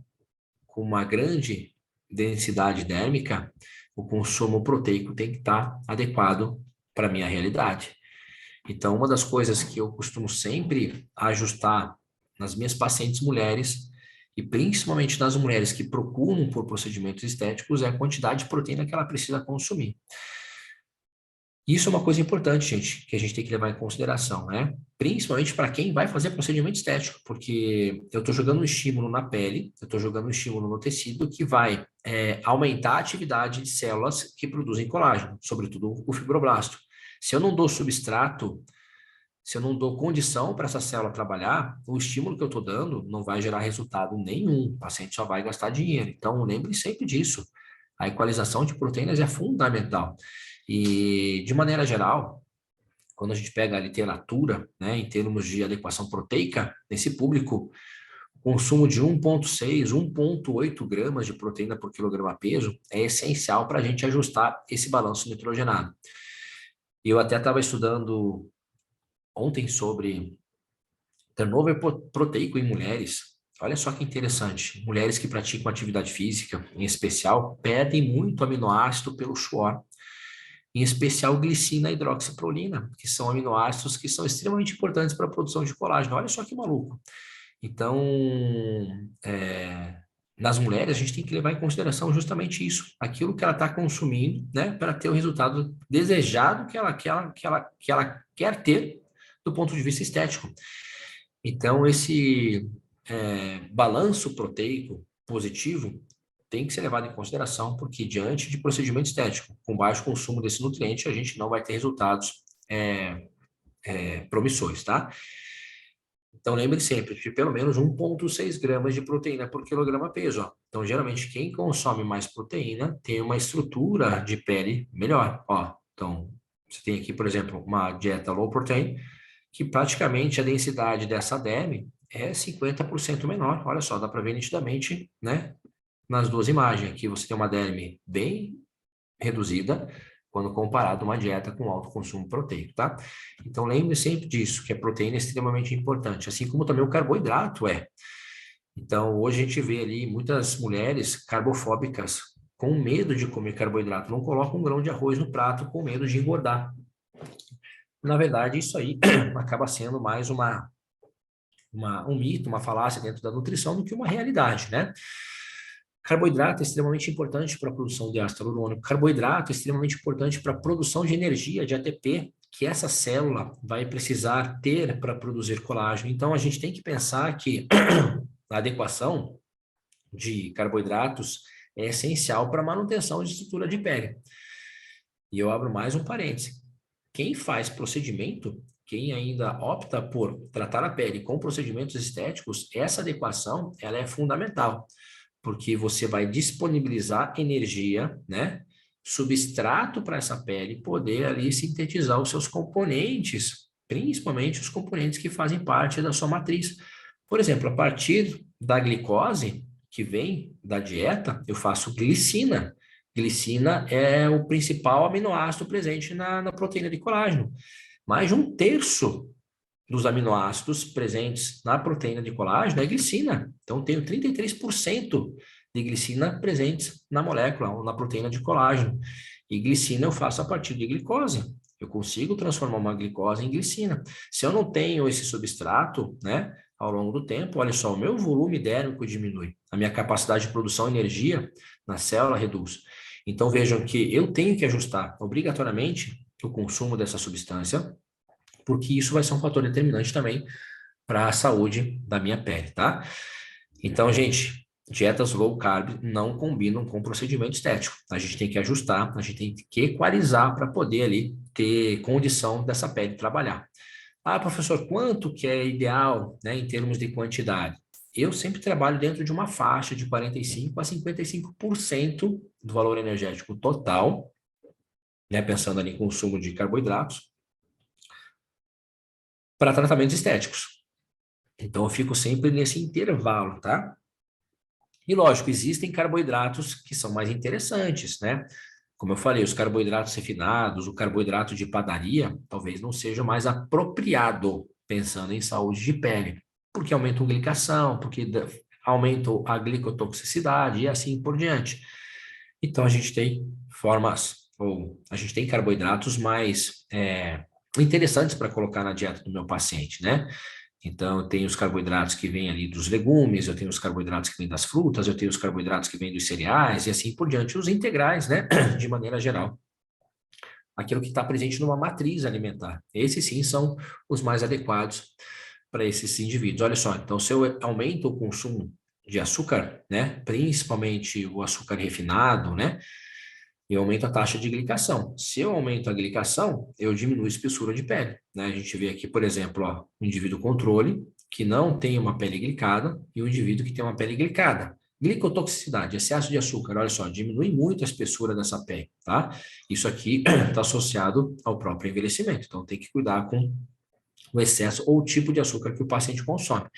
com uma grande densidade dérmica, o consumo proteico tem que estar adequado para a minha realidade. Então, uma das coisas que eu costumo sempre ajustar nas minhas pacientes mulheres, e principalmente nas mulheres que procuram por procedimentos estéticos, é a quantidade de proteína que ela precisa consumir. Isso é uma coisa importante, gente, que a gente tem que levar em consideração, né? Principalmente para quem vai fazer procedimento estético, porque eu estou jogando um estímulo na pele, eu estou jogando um estímulo no tecido que vai aumentar a atividade de células que produzem colágeno, sobretudo o fibroblasto. Se eu não dou substrato, se eu não dou condição para essa célula trabalhar, o estímulo que eu estou dando não vai gerar resultado nenhum, o paciente só vai gastar dinheiro. Então, lembre sempre disso. A equalização de proteínas é fundamental. E, de maneira geral, quando a gente pega a literatura, né, em termos de adequação proteica, nesse público, o consumo de 1,6, 1,8 gramas de proteína por quilograma peso é essencial para a gente ajustar esse balanço nitrogenado. Eu até estava estudando ontem sobre turnover proteico em mulheres. Olha só que interessante. Mulheres que praticam atividade física, em especial, perdem muito aminoácido pelo suor, em especial glicina e hidroxiprolina, que são aminoácidos que são extremamente importantes para a produção de colágeno. Olha só que maluco. Então, nas mulheres, a gente tem que levar em consideração justamente isso, aquilo que ela está consumindo, né, para ter o resultado desejado que ela quer ter do ponto de vista estético. Então, esse balanço proteico positivo tem que ser levado em consideração, porque diante de procedimento estético, com baixo consumo desse nutriente, a gente não vai ter resultados promissores, tá? Então, lembre sempre de pelo menos 1,6 gramas de proteína por quilograma peso. Ó. Então, geralmente, quem consome mais proteína tem uma estrutura de pele melhor. Ó. Então, você tem aqui, por exemplo, uma dieta low protein, que praticamente a densidade dessa derme é 50% menor. Olha só, dá para ver nitidamente, né? Nas duas imagens. Aqui você tem uma derme bem reduzida, quando comparado a uma dieta com alto consumo proteico, tá? Então, lembre sempre disso, que a proteína é extremamente importante, assim como também o carboidrato é. Então, hoje a gente vê ali muitas mulheres carbofóbicas com medo de comer carboidrato, não colocam um grão de arroz no prato com medo de engordar. Na verdade, isso aí acaba sendo mais um mito, uma falácia dentro da nutrição do que uma realidade, né? Carboidrato é extremamente importante para a produção de ácido hialurônico. Carboidrato é extremamente importante para a produção de energia, de ATP, que essa célula vai precisar ter para produzir colágeno. Então, a gente tem que pensar que a adequação de carboidratos é essencial para a manutenção de estrutura de pele. E eu abro mais um parêntese. Quem faz procedimento, quem ainda opta por tratar a pele com procedimentos estéticos, essa adequação ela é fundamental, porque você vai disponibilizar energia, né? Substrato para essa pele poder ali sintetizar os seus componentes, principalmente os componentes que fazem parte da sua matriz. Por exemplo, a partir da glicose que vem da dieta, eu faço glicina. Glicina é o principal aminoácido presente na proteína de colágeno. Mais de um terço dos aminoácidos presentes na proteína de colágeno é glicina. Então, tenho 33% de glicina presentes na molécula, ou na proteína de colágeno. E glicina eu faço a partir de glicose. Eu consigo transformar uma glicose em glicina. Se eu não tenho esse substrato, né, ao longo do tempo, olha só, o meu volume dérmico diminui. A minha capacidade de produção de energia na célula reduz. Então, vejam que eu tenho que ajustar obrigatoriamente o consumo dessa substância, porque isso vai ser um fator determinante também para a saúde da minha pele, tá? Então, gente, dietas low carb não combinam com procedimento estético. A gente tem que ajustar, a gente tem que equalizar para poder ali ter condição dessa pele trabalhar. Ah, professor, quanto que é ideal, né, em termos de quantidade? Eu sempre trabalho dentro de uma faixa de 45% a 55% do valor energético total, né, pensando ali em consumo de carboidratos, para tratamentos estéticos. Então, eu fico sempre nesse intervalo, tá? E, lógico, existem carboidratos que são mais interessantes, né? Como eu falei, os carboidratos refinados, o carboidrato de padaria, talvez não seja mais apropriado pensando em saúde de pele, porque aumenta a glicação, porque aumenta a glicotoxicidade e assim por diante. Então, a gente tem formas, ou a gente tem carboidratos mais interessantes para colocar na dieta do meu paciente, né? Então, eu tenho os carboidratos que vêm ali dos legumes, eu tenho os carboidratos que vêm das frutas, eu tenho os carboidratos que vêm dos cereais e assim por diante, os integrais, né? De maneira geral, aquilo que está presente numa matriz alimentar. Esses sim são os mais adequados para esses indivíduos. Olha só, então se eu aumento o consumo de açúcar, né, principalmente o açúcar refinado, né, eu aumento a taxa de glicação. Se eu aumento a glicação, eu diminuo a espessura de pele, né? A gente vê aqui, por exemplo, ó, um indivíduo controle que não tem uma pele glicada e um indivíduo que tem uma pele glicada. Glicotoxicidade, excesso de açúcar, olha só, diminui muito a espessura dessa pele, tá? Isso aqui está associado ao próprio envelhecimento, então tem que cuidar com o excesso ou o tipo de açúcar que o paciente consome.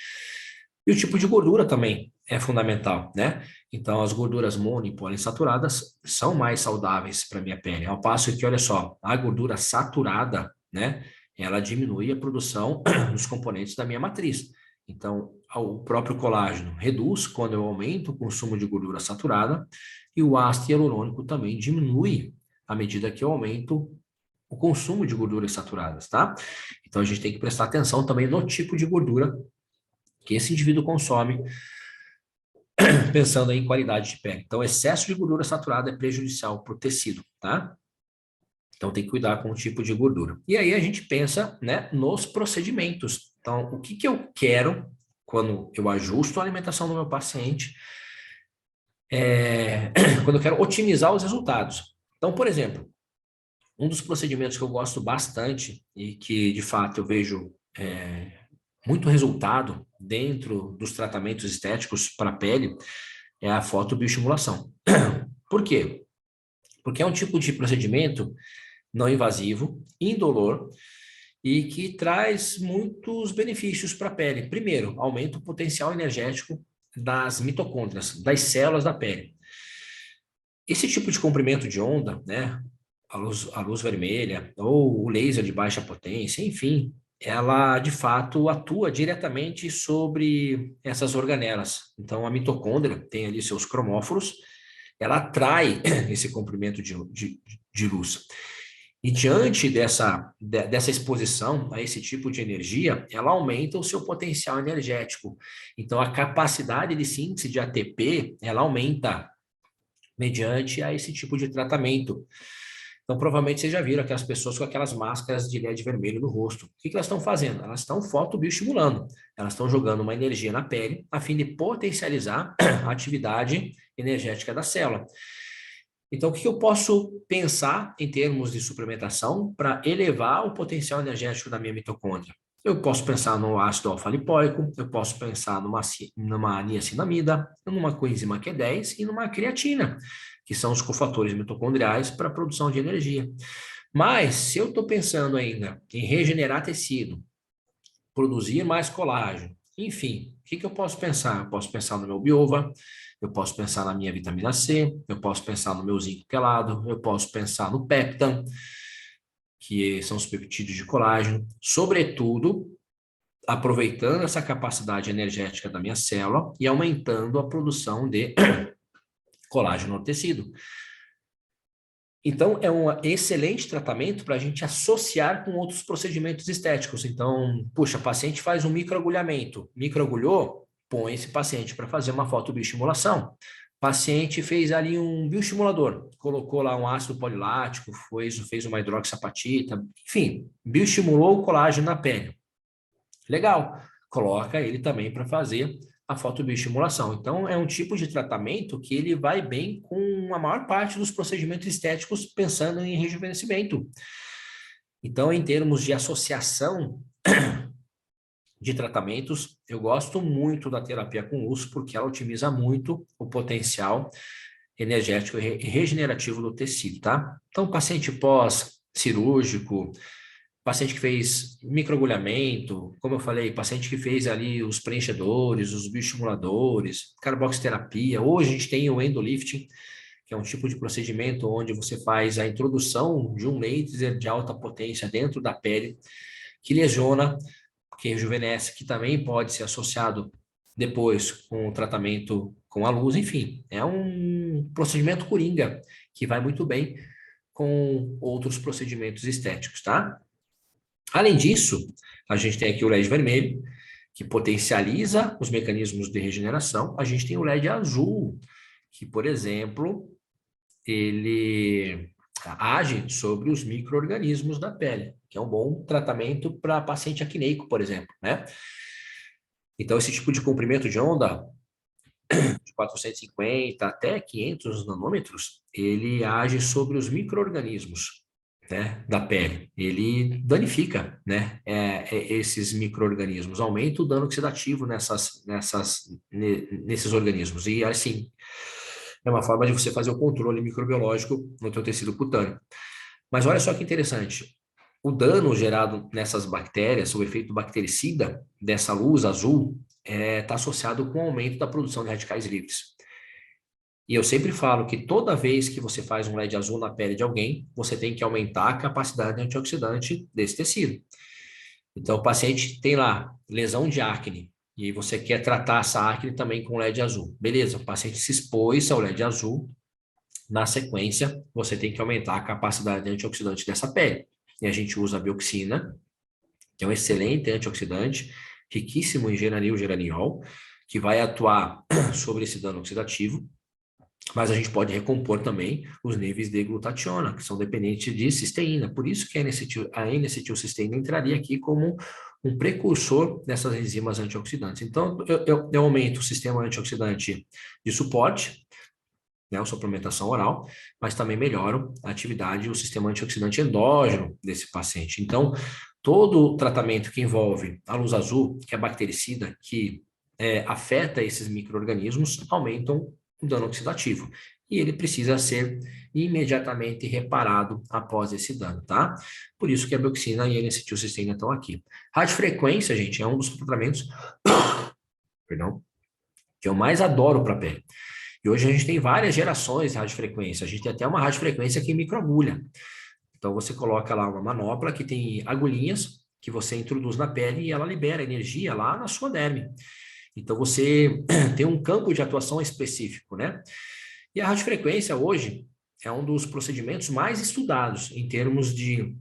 E o tipo de gordura também é fundamental, né? Então, as gorduras mono e poliinsaturadas são mais saudáveis para a minha pele. Ao passo que, olha só, a gordura saturada, né? Ela diminui a produção dos componentes da minha matriz. Então, o próprio colágeno reduz quando eu aumento o consumo de gordura saturada e o ácido hialurônico também diminui à medida que eu aumento o consumo de gorduras saturadas, tá? Então, a gente tem que prestar atenção também no tipo de gordura que esse indivíduo consome, pensando em qualidade de pele. Então, excesso de gordura saturada é prejudicial para o tecido, tá? Então, tem que cuidar com o tipo de gordura. E aí a gente pensa, né, nos procedimentos. Então, o que que eu quero quando eu ajusto a alimentação do meu paciente, quando eu quero otimizar os resultados. Então, por exemplo, um dos procedimentos que eu gosto bastante e que, de fato, eu vejo muito resultado dentro dos tratamentos estéticos para a pele é a fotobioestimulação. Por quê? Porque é um tipo de procedimento não invasivo, indolor e que traz muitos benefícios para a pele. Primeiro, aumenta o potencial energético das mitocôndrias, das células da pele. Esse tipo de comprimento de onda, né, a luz vermelha ou o laser de baixa potência, enfim, ela de fato atua diretamente sobre essas organelas. Então, a mitocôndria tem ali seus cromóforos, ela atrai esse comprimento de luz. E diante dessa exposição a esse tipo de energia, ela aumenta o seu potencial energético. Então, a capacidade de síntese de ATP, ela aumenta mediante a esse tipo de tratamento. Então, provavelmente vocês já viram aquelas pessoas com aquelas máscaras de LED vermelho no rosto. O que elas estão fazendo? Elas estão fotobioestimulando. Elas estão jogando uma energia na pele a fim de potencializar a atividade energética da célula. Então, o que eu posso pensar em termos de suplementação para elevar o potencial energético da minha mitocôndria? Eu posso pensar no ácido alfa-lipoico, eu posso pensar numa niacinamida, numa coenzima Q10 e numa creatina, que são os cofatores mitocondriais para a produção de energia. Mas, se eu estou pensando ainda em regenerar tecido, produzir mais colágeno, enfim, o que eu posso pensar? Eu posso pensar no meu biova, eu posso pensar na minha vitamina C, eu posso pensar no meu zinco quelado, eu posso pensar no peptan, que são os peptídeos de colágeno, sobretudo aproveitando essa capacidade energética da minha célula e aumentando a produção de colágeno no tecido. Então, é um excelente tratamento para a gente associar com outros procedimentos estéticos. Então, puxa, paciente faz um microagulhamento, microagulhou, põe esse paciente para fazer uma fotobioestimulação. Paciente fez ali um bioestimulador, colocou lá um ácido polilático, fez uma hidroxapatita, enfim, bioestimulou o colágeno na pele. Legal, coloca ele também para fazer a fotobioestimulação. Então, é um tipo de tratamento que ele vai bem com a maior parte dos procedimentos estéticos pensando em rejuvenescimento. Então, em termos de associação de tratamentos, eu gosto muito da terapia com uso porque ela otimiza muito o potencial energético e regenerativo do tecido, tá? Então, paciente pós-cirúrgico, paciente que fez microagulhamento, como eu falei, paciente que fez ali os preenchedores, os bioestimuladores, carboxiterapia. Hoje a gente tem o endolifting, que é um tipo de procedimento onde você faz a introdução de um laser de alta potência dentro da pele, que lesiona que rejuvenesce, que também pode ser associado depois com o tratamento com a luz, enfim, é um procedimento coringa que vai muito bem com outros procedimentos estéticos, tá? Além disso, a gente tem aqui o LED vermelho, que potencializa os mecanismos de regeneração. A gente tem o LED azul, que, por exemplo, ele age sobre os micro-organismos da pele, que é um bom tratamento para paciente acneico, por exemplo, né? Então, esse tipo de comprimento de onda, de 450 até 500 nanômetros, ele age sobre os micro-organismos, né, da pele. Ele danifica, né, esses micro-organismos, aumenta o dano oxidativo nesses organismos. E, assim, é uma forma de você fazer o controle microbiológico no teu tecido cutâneo. Mas olha só que interessante. O dano gerado nessas bactérias, o efeito bactericida dessa luz azul, está associado com o aumento da produção de radicais livres. E eu sempre falo que toda vez que você faz um LED azul na pele de alguém, você tem que aumentar a capacidade antioxidante desse tecido. Então, o paciente tem lá lesão de acne, e você quer tratar essa acne também com LED azul. Beleza, o paciente se expôs ao LED azul, na sequência, você tem que aumentar a capacidade antioxidante dessa pele. E a gente usa a bioxina, que é um excelente antioxidante, riquíssimo em geranil, que vai atuar sobre esse dano oxidativo, mas a gente pode recompor também os níveis de glutationa, que são dependentes de cisteína. Por isso que a N-acetilcisteína entraria aqui como um precursor dessas enzimas antioxidantes. Então, eu aumento o sistema antioxidante de suporte, né, a suplementação oral, mas também melhoram a atividade e o sistema antioxidante endógeno desse paciente. Então, todo tratamento que envolve a luz azul, que é bactericida, que afeta esses micro-organismos, aumentam o dano oxidativo. E ele precisa ser imediatamente reparado após esse dano, tá? Por isso que a bioxina e a N-acetilcisteína estão aqui. Radiofrequência, gente, é um dos tratamentos, perdão, que eu mais adoro para a pele. E hoje a gente tem várias gerações de radiofrequência. A gente tem até uma radiofrequência que microagulha. Então você coloca lá uma manopla que tem agulhinhas que você introduz na pele e ela libera energia lá na sua derme. Então você tem um campo de atuação específico, né? E a radiofrequência hoje é um dos procedimentos mais estudados em termos de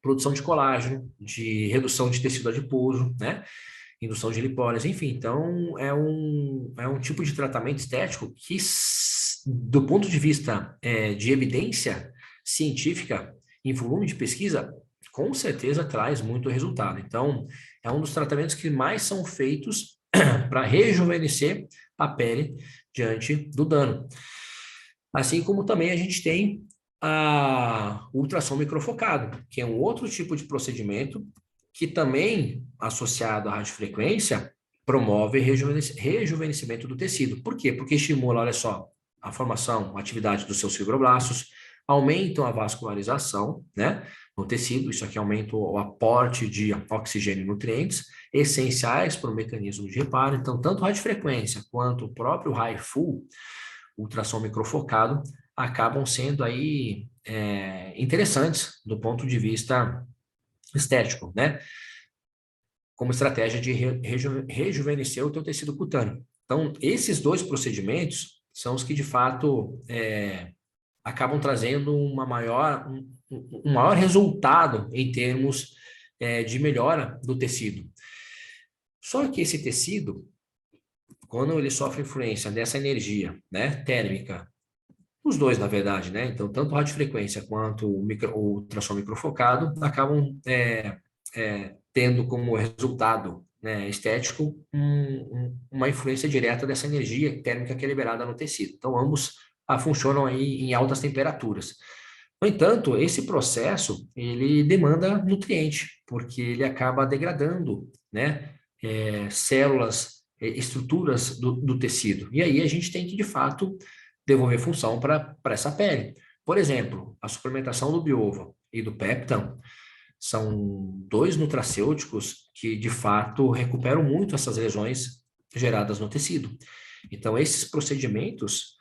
produção de colágeno, de redução de tecido adiposo, né? Indução de lipólise, enfim. Então, é um tipo de tratamento estético que, do ponto de vista de evidência científica, em volume de pesquisa, com certeza traz muito resultado. Então, é um dos tratamentos que mais são feitos para rejuvenescer a pele diante do dano. Assim como também a gente tem a ultrassom microfocado, que é um outro tipo de procedimento que também, associado à radiofrequência, promove rejuvenescimento do tecido. Por quê? Porque estimula, olha só, a formação, a atividade dos seus fibroblastos, aumentam a vascularização, né, no tecido, isso aqui aumenta o aporte de oxigênio e nutrientes, essenciais para o mecanismo de reparo. Então, tanto a radiofrequência quanto o próprio HIFU, ultrassom microfocado, acabam sendo aí interessantes do ponto de vista estético, né? Como estratégia de rejuvenescer o teu tecido cutâneo. Então, esses dois procedimentos são os que, de fato, acabam trazendo um maior resultado em termos de melhora do tecido. Só que esse tecido, quando ele sofre influência dessa energia, né, térmica, os dois, na verdade, né? Então, tanto a radiofrequência quanto o ultrassom microfocado acabam tendo como resultado, né, estético uma influência direta dessa energia térmica que é liberada no tecido. Então, ambos funcionam aí em altas temperaturas. No entanto, esse processo, ele demanda nutriente, porque ele acaba degradando, né, células, estruturas do tecido. E aí a gente tem que, de fato, devolver função para essa pele. Por exemplo, a suplementação do Biova e do Peptan são dois nutracêuticos que, de fato, recuperam muito essas lesões geradas no tecido. Então, esses procedimentos,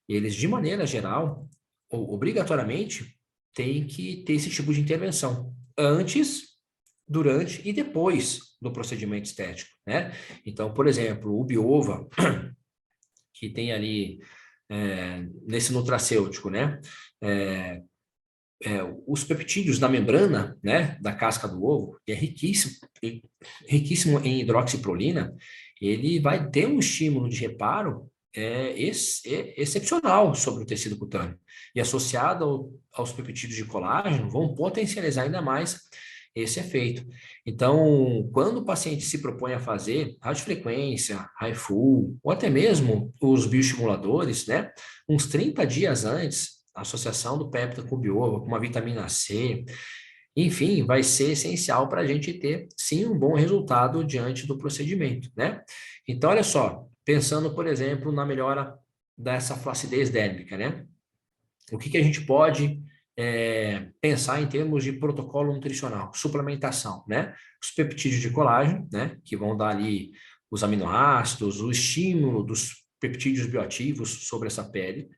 eles, de maneira geral, obrigatoriamente, têm que ter esse tipo de intervenção antes durante e depois do procedimento estético, né? Então, por exemplo, o Biova, que tem ali nesse nutracêutico, né? É, os peptídeos da membrana, né, da casca do ovo, que é riquíssimo em hidroxiprolina, ele vai ter um estímulo de reparo excepcional sobre o tecido cutâneo. E associado aos peptídeos de colágeno, vão potencializar ainda mais esse efeito. Então, quando o paciente se propõe a fazer radiofrequência, HIFU, ou até mesmo os bioestimuladores, né, uns 30 dias antes, a associação do péptida com o biova, com uma vitamina C, enfim, vai ser essencial para a gente ter, sim, um bom resultado diante do procedimento, né? Então, olha só, pensando, por exemplo, na melhora dessa flacidez dérmica, né? O que a gente pode pensar em termos de protocolo nutricional, suplementação, né? Os peptídeos de colágeno, né? Que vão dar ali os aminoácidos, o estímulo dos peptídeos bioativos sobre essa pele,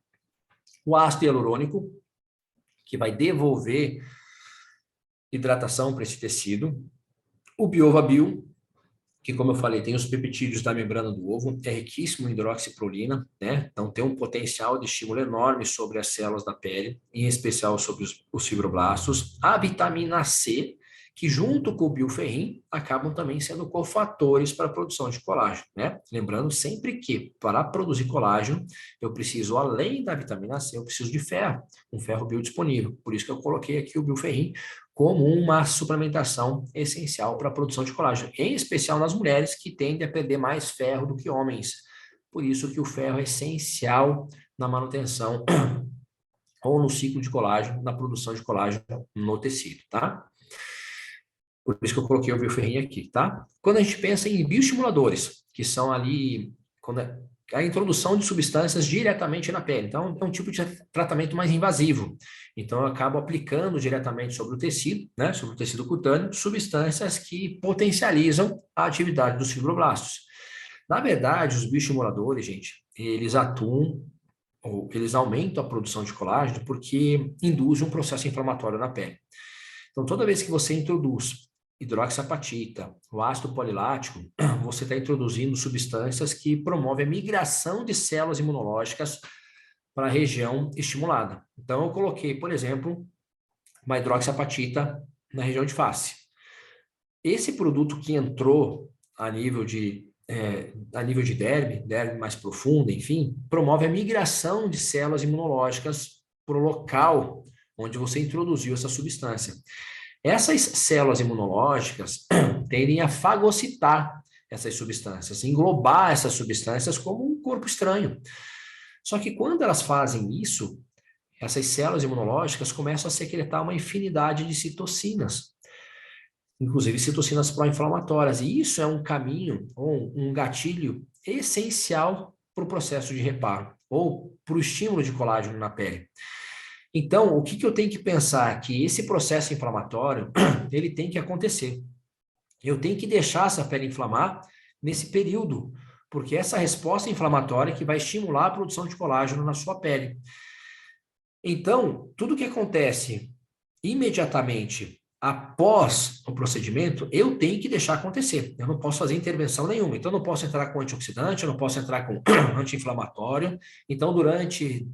o ácido hialurônico, que vai devolver hidratação para esse tecido, o Biova-Bio, que, como eu falei, tem os peptídeos da membrana do ovo, é riquíssimo em hidroxiprolina, né? Então tem um potencial de estímulo enorme sobre as células da pele, em especial sobre os fibroblastos. A vitamina C, que junto com o bioferrim, acabam também sendo cofatores para a produção de colágeno, né? Lembrando sempre que, para produzir colágeno, eu preciso, além da vitamina C, eu preciso de ferro, um ferro biodisponível. Por isso que eu coloquei aqui o bioferrim como uma suplementação essencial para a produção de colágeno, em especial nas mulheres que tendem a perder mais ferro do que homens. Por isso que o ferro é essencial na manutenção ou no ciclo de colágeno, na produção de colágeno no tecido, tá? Por isso que eu coloquei o bioferrim aqui, tá? Quando a gente pensa em bioestimuladores, que são ali a introdução de substâncias diretamente na pele. Então, é um tipo de tratamento mais invasivo. Então, eu acabo aplicando diretamente sobre o tecido, né, sobre o tecido cutâneo, substâncias que potencializam a atividade dos fibroblastos. Na verdade, os bioestimuladores, gente, eles atuam ou eles aumentam a produção de colágeno porque induzem um processo inflamatório na pele. Então, toda vez que você introduz hidroxiapatita, o ácido polilático, você está introduzindo substâncias que promovem a migração de células imunológicas para a região estimulada. Então, eu coloquei, por exemplo, uma hidroxiapatita na região de face. Esse produto que entrou a nível de derme mais profunda, enfim, promove a migração de células imunológicas para o local onde você introduziu essa substância. Essas células imunológicas tendem a fagocitar essas substâncias, englobar essas substâncias como um corpo estranho. Só que quando elas fazem isso, essas células imunológicas começam a secretar uma infinidade de citocinas, inclusive citocinas pró-inflamatórias. E isso é um caminho, ou um gatilho essencial para o processo de reparo, ou para o estímulo de colágeno na pele. Então, o que eu tenho que pensar? Que esse processo inflamatório, ele tem que acontecer. Eu tenho que deixar essa pele inflamar nesse período, porque essa resposta inflamatória que vai estimular a produção de colágeno na sua pele. Então, tudo que acontece imediatamente após o procedimento, eu tenho que deixar acontecer. Eu não posso fazer intervenção nenhuma. Então, eu não posso entrar com antioxidante, eu não posso entrar com anti-inflamatório. Então, durante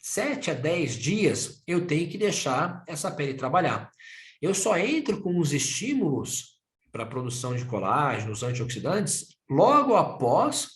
7 a 10 dias, eu tenho que deixar essa pele trabalhar. Eu só entro com os estímulos para a produção de colágeno, os antioxidantes, logo após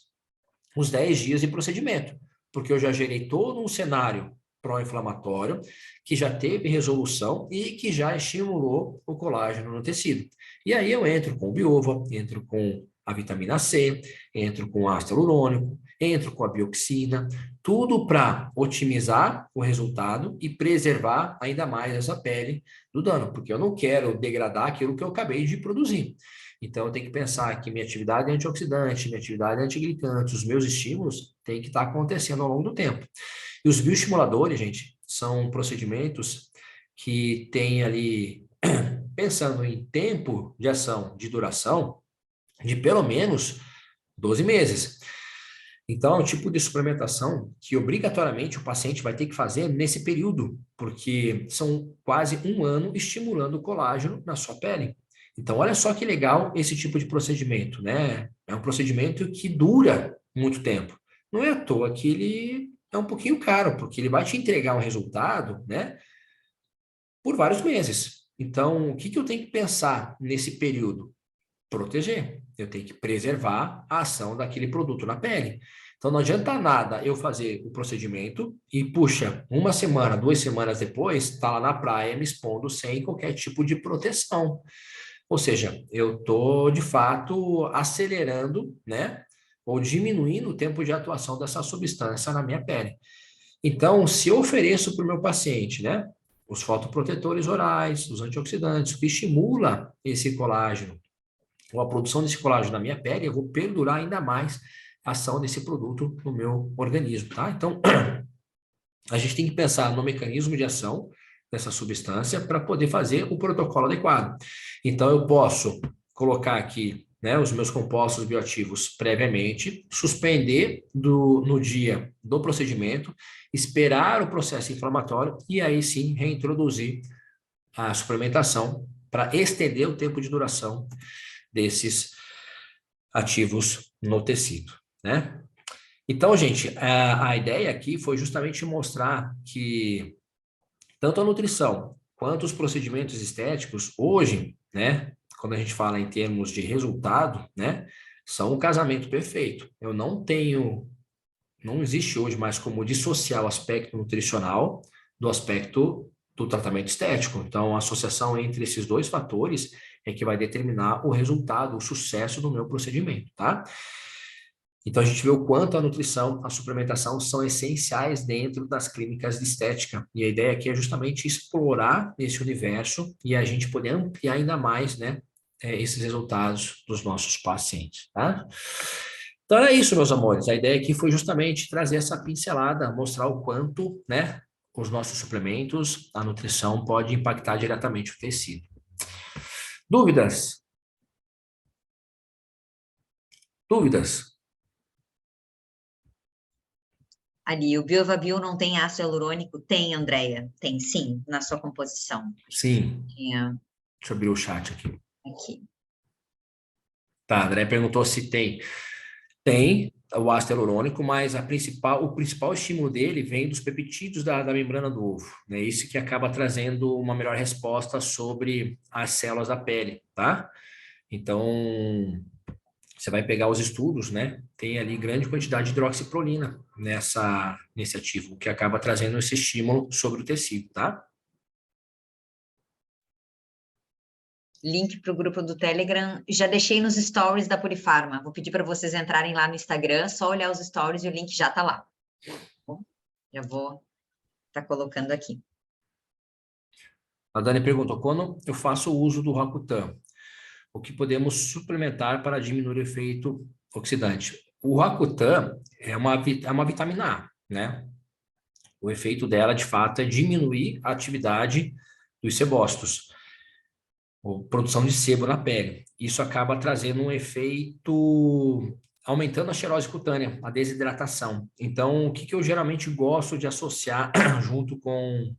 os 10 dias de procedimento, porque eu já gerei todo um cenário pró-inflamatório, que já teve resolução e que já estimulou o colágeno no tecido. E aí eu entro com o biova, entro com a vitamina C, entro com o ácido hialurônico, entro com a bioxina, tudo para otimizar o resultado e preservar ainda mais essa pele do dano, porque eu não quero degradar aquilo que eu acabei de produzir. Então, eu tenho que pensar que minha atividade é antioxidante, minha atividade é antiglicante, os meus estímulos têm que estar acontecendo ao longo do tempo. E os bioestimuladores, gente, são procedimentos que têm ali, pensando em tempo de ação, de duração, de pelo menos 12 meses. Então, é um tipo de suplementação que obrigatoriamente o paciente vai ter que fazer nesse período, porque são quase um ano estimulando o colágeno na sua pele. Então, olha só que legal esse tipo de procedimento, né? É um procedimento que dura muito tempo. Não é à toa que ele é um pouquinho caro, porque ele vai te entregar um resultado, né, por vários meses. Então, o que que eu tenho que pensar nesse período? Proteger. Eu tenho que preservar a ação daquele produto na pele. Então, não adianta nada eu fazer o procedimento e, puxa, uma semana, 2 semanas depois, está lá na praia me expondo sem qualquer tipo de proteção. Ou seja, eu estou, de fato, acelerando, né? Ou diminuindo o tempo de atuação dessa substância na minha pele. Então, se eu ofereço para o meu paciente, né? Os fotoprotetores orais, os antioxidantes, que estimula esse colágeno, ou a produção desse colágeno na minha pele, eu vou perdurar ainda mais a ação desse produto no meu organismo, tá? Então, a gente tem que pensar no mecanismo de ação dessa substância para poder fazer o protocolo adequado. Então, eu posso colocar aqui, né, os meus compostos bioativos previamente, suspender no dia do procedimento, esperar o processo inflamatório e aí sim reintroduzir a suplementação para estender o tempo de duração desses ativos no tecido, né? Então, gente, a ideia aqui foi justamente mostrar que tanto a nutrição quanto os procedimentos estéticos, hoje, né, quando a gente fala em termos de resultado, né, são o casamento perfeito. Não existe hoje mais como dissociar o aspecto nutricional do aspecto do tratamento estético. Então, a associação entre esses dois fatores é que vai determinar o resultado, o sucesso do meu procedimento, tá? Então, a gente vê o quanto a nutrição, a suplementação são essenciais dentro das clínicas de estética. E a ideia aqui é justamente explorar esse universo e a gente poder ampliar ainda mais, né, esses resultados dos nossos pacientes, tá? Então, é isso, meus amores. A ideia aqui foi justamente trazer essa pincelada, mostrar o quanto, né, os nossos suplementos, a nutrição pode impactar diretamente o tecido. Dúvidas? Dúvidas? Ali, o Biovabil não tem ácido hialurônico? Tem, Andréia. Tem, sim, na sua composição. Sim. Tinha Deixa eu abrir o chat aqui. aqui. Tá, André perguntou se tem. Tem o ácido hialurônico, mas o principal estímulo dele vem dos peptídeos da membrana do ovo, né? Isso que acaba trazendo uma melhor resposta sobre as células da pele, tá? Então, você vai pegar os estudos, né? Tem ali grande quantidade de hidroxiprolina nesse ativo, o que acaba trazendo esse estímulo sobre o tecido, tá? Link para o grupo do Telegram. Já deixei nos stories da Purifarma. Vou pedir para vocês entrarem lá no Instagram, só olhar os stories e o link já está lá. Bom, já vou estar colocando aqui. A Dani perguntou: quando eu faço o uso do Rakutan, o que podemos suplementar para diminuir o efeito oxidante? O Rakutan é uma vitamina A, né? O efeito dela, de fato, é diminuir a atividade dos sebócitos, ou produção de sebo na pele. Isso acaba trazendo um efeito, aumentando a xerose cutânea, a desidratação. Então, o que que eu geralmente gosto de associar junto com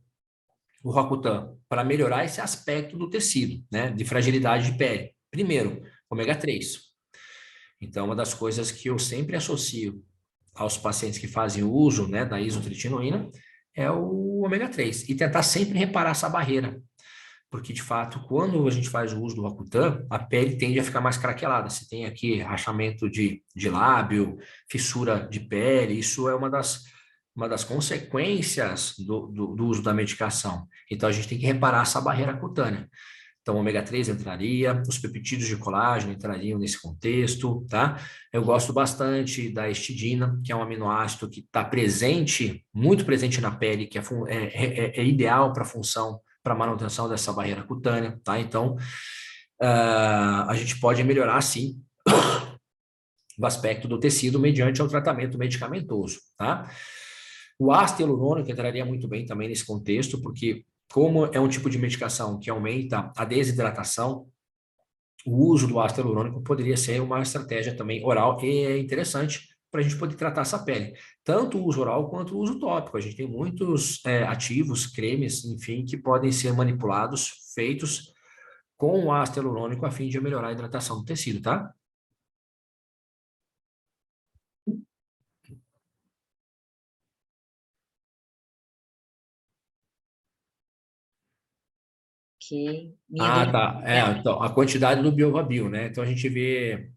o Roacutan para melhorar esse aspecto do tecido, né, de fragilidade de pele? Primeiro, ômega 3. Então, uma das coisas que eu sempre associo aos pacientes que fazem uso, né, da isotretinoína é o ômega 3 e tentar sempre reparar essa barreira, porque de fato, quando a gente faz o uso do Roacutan, a pele tende a ficar mais craquelada. Você tem aqui rachamento de lábio, fissura de pele, isso é uma das consequências do uso da medicação. Então, a gente tem que reparar essa barreira cutânea. Então, o ômega 3 entraria, os peptídeos de colágeno entrariam nesse contexto, tá? Eu gosto bastante da histidina, que é um aminoácido que está presente, muito presente na pele, que é ideal para a função, para a manutenção dessa barreira cutânea, tá? Então, a gente pode melhorar, sim, o aspecto do tecido mediante o tratamento medicamentoso, tá? O ácido hialurônico entraria muito bem também nesse contexto, porque como é um tipo de medicação que aumenta a desidratação, o uso do ácido hialurônico poderia ser uma estratégia também oral e é interessante para a gente poder tratar essa pele. Tanto o uso oral quanto o uso tópico. A gente tem muitos ativos, cremes, enfim, que podem ser manipulados, feitos com ácido hialurônico a fim de melhorar a hidratação do tecido, tá? Ok. Minha Ah, dor tá. Então, a quantidade do Biovabil, né? Então, a gente vê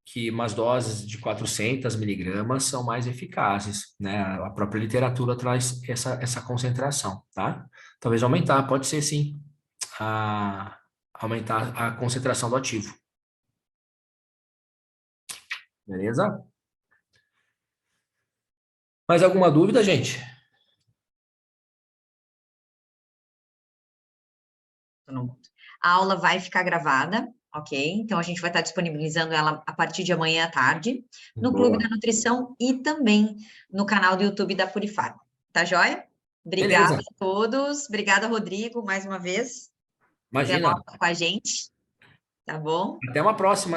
que umas doses de 400 miligramas são mais eficazes, né? A própria literatura traz essa concentração, tá? Talvez aumentar, pode ser sim, aumentar a concentração do ativo, beleza? Mais alguma dúvida, gente? A aula vai ficar gravada, ok? Então, a gente vai estar disponibilizando ela a partir de amanhã à tarde, no Clube Boa. da Nutrição e também no canal do YouTube da Purifarma. Tá joia? Obrigada Beleza. a todos. Obrigada, Rodrigo, mais uma vez, pela Imagina. aula com a gente. Tá bom? Até uma próxima.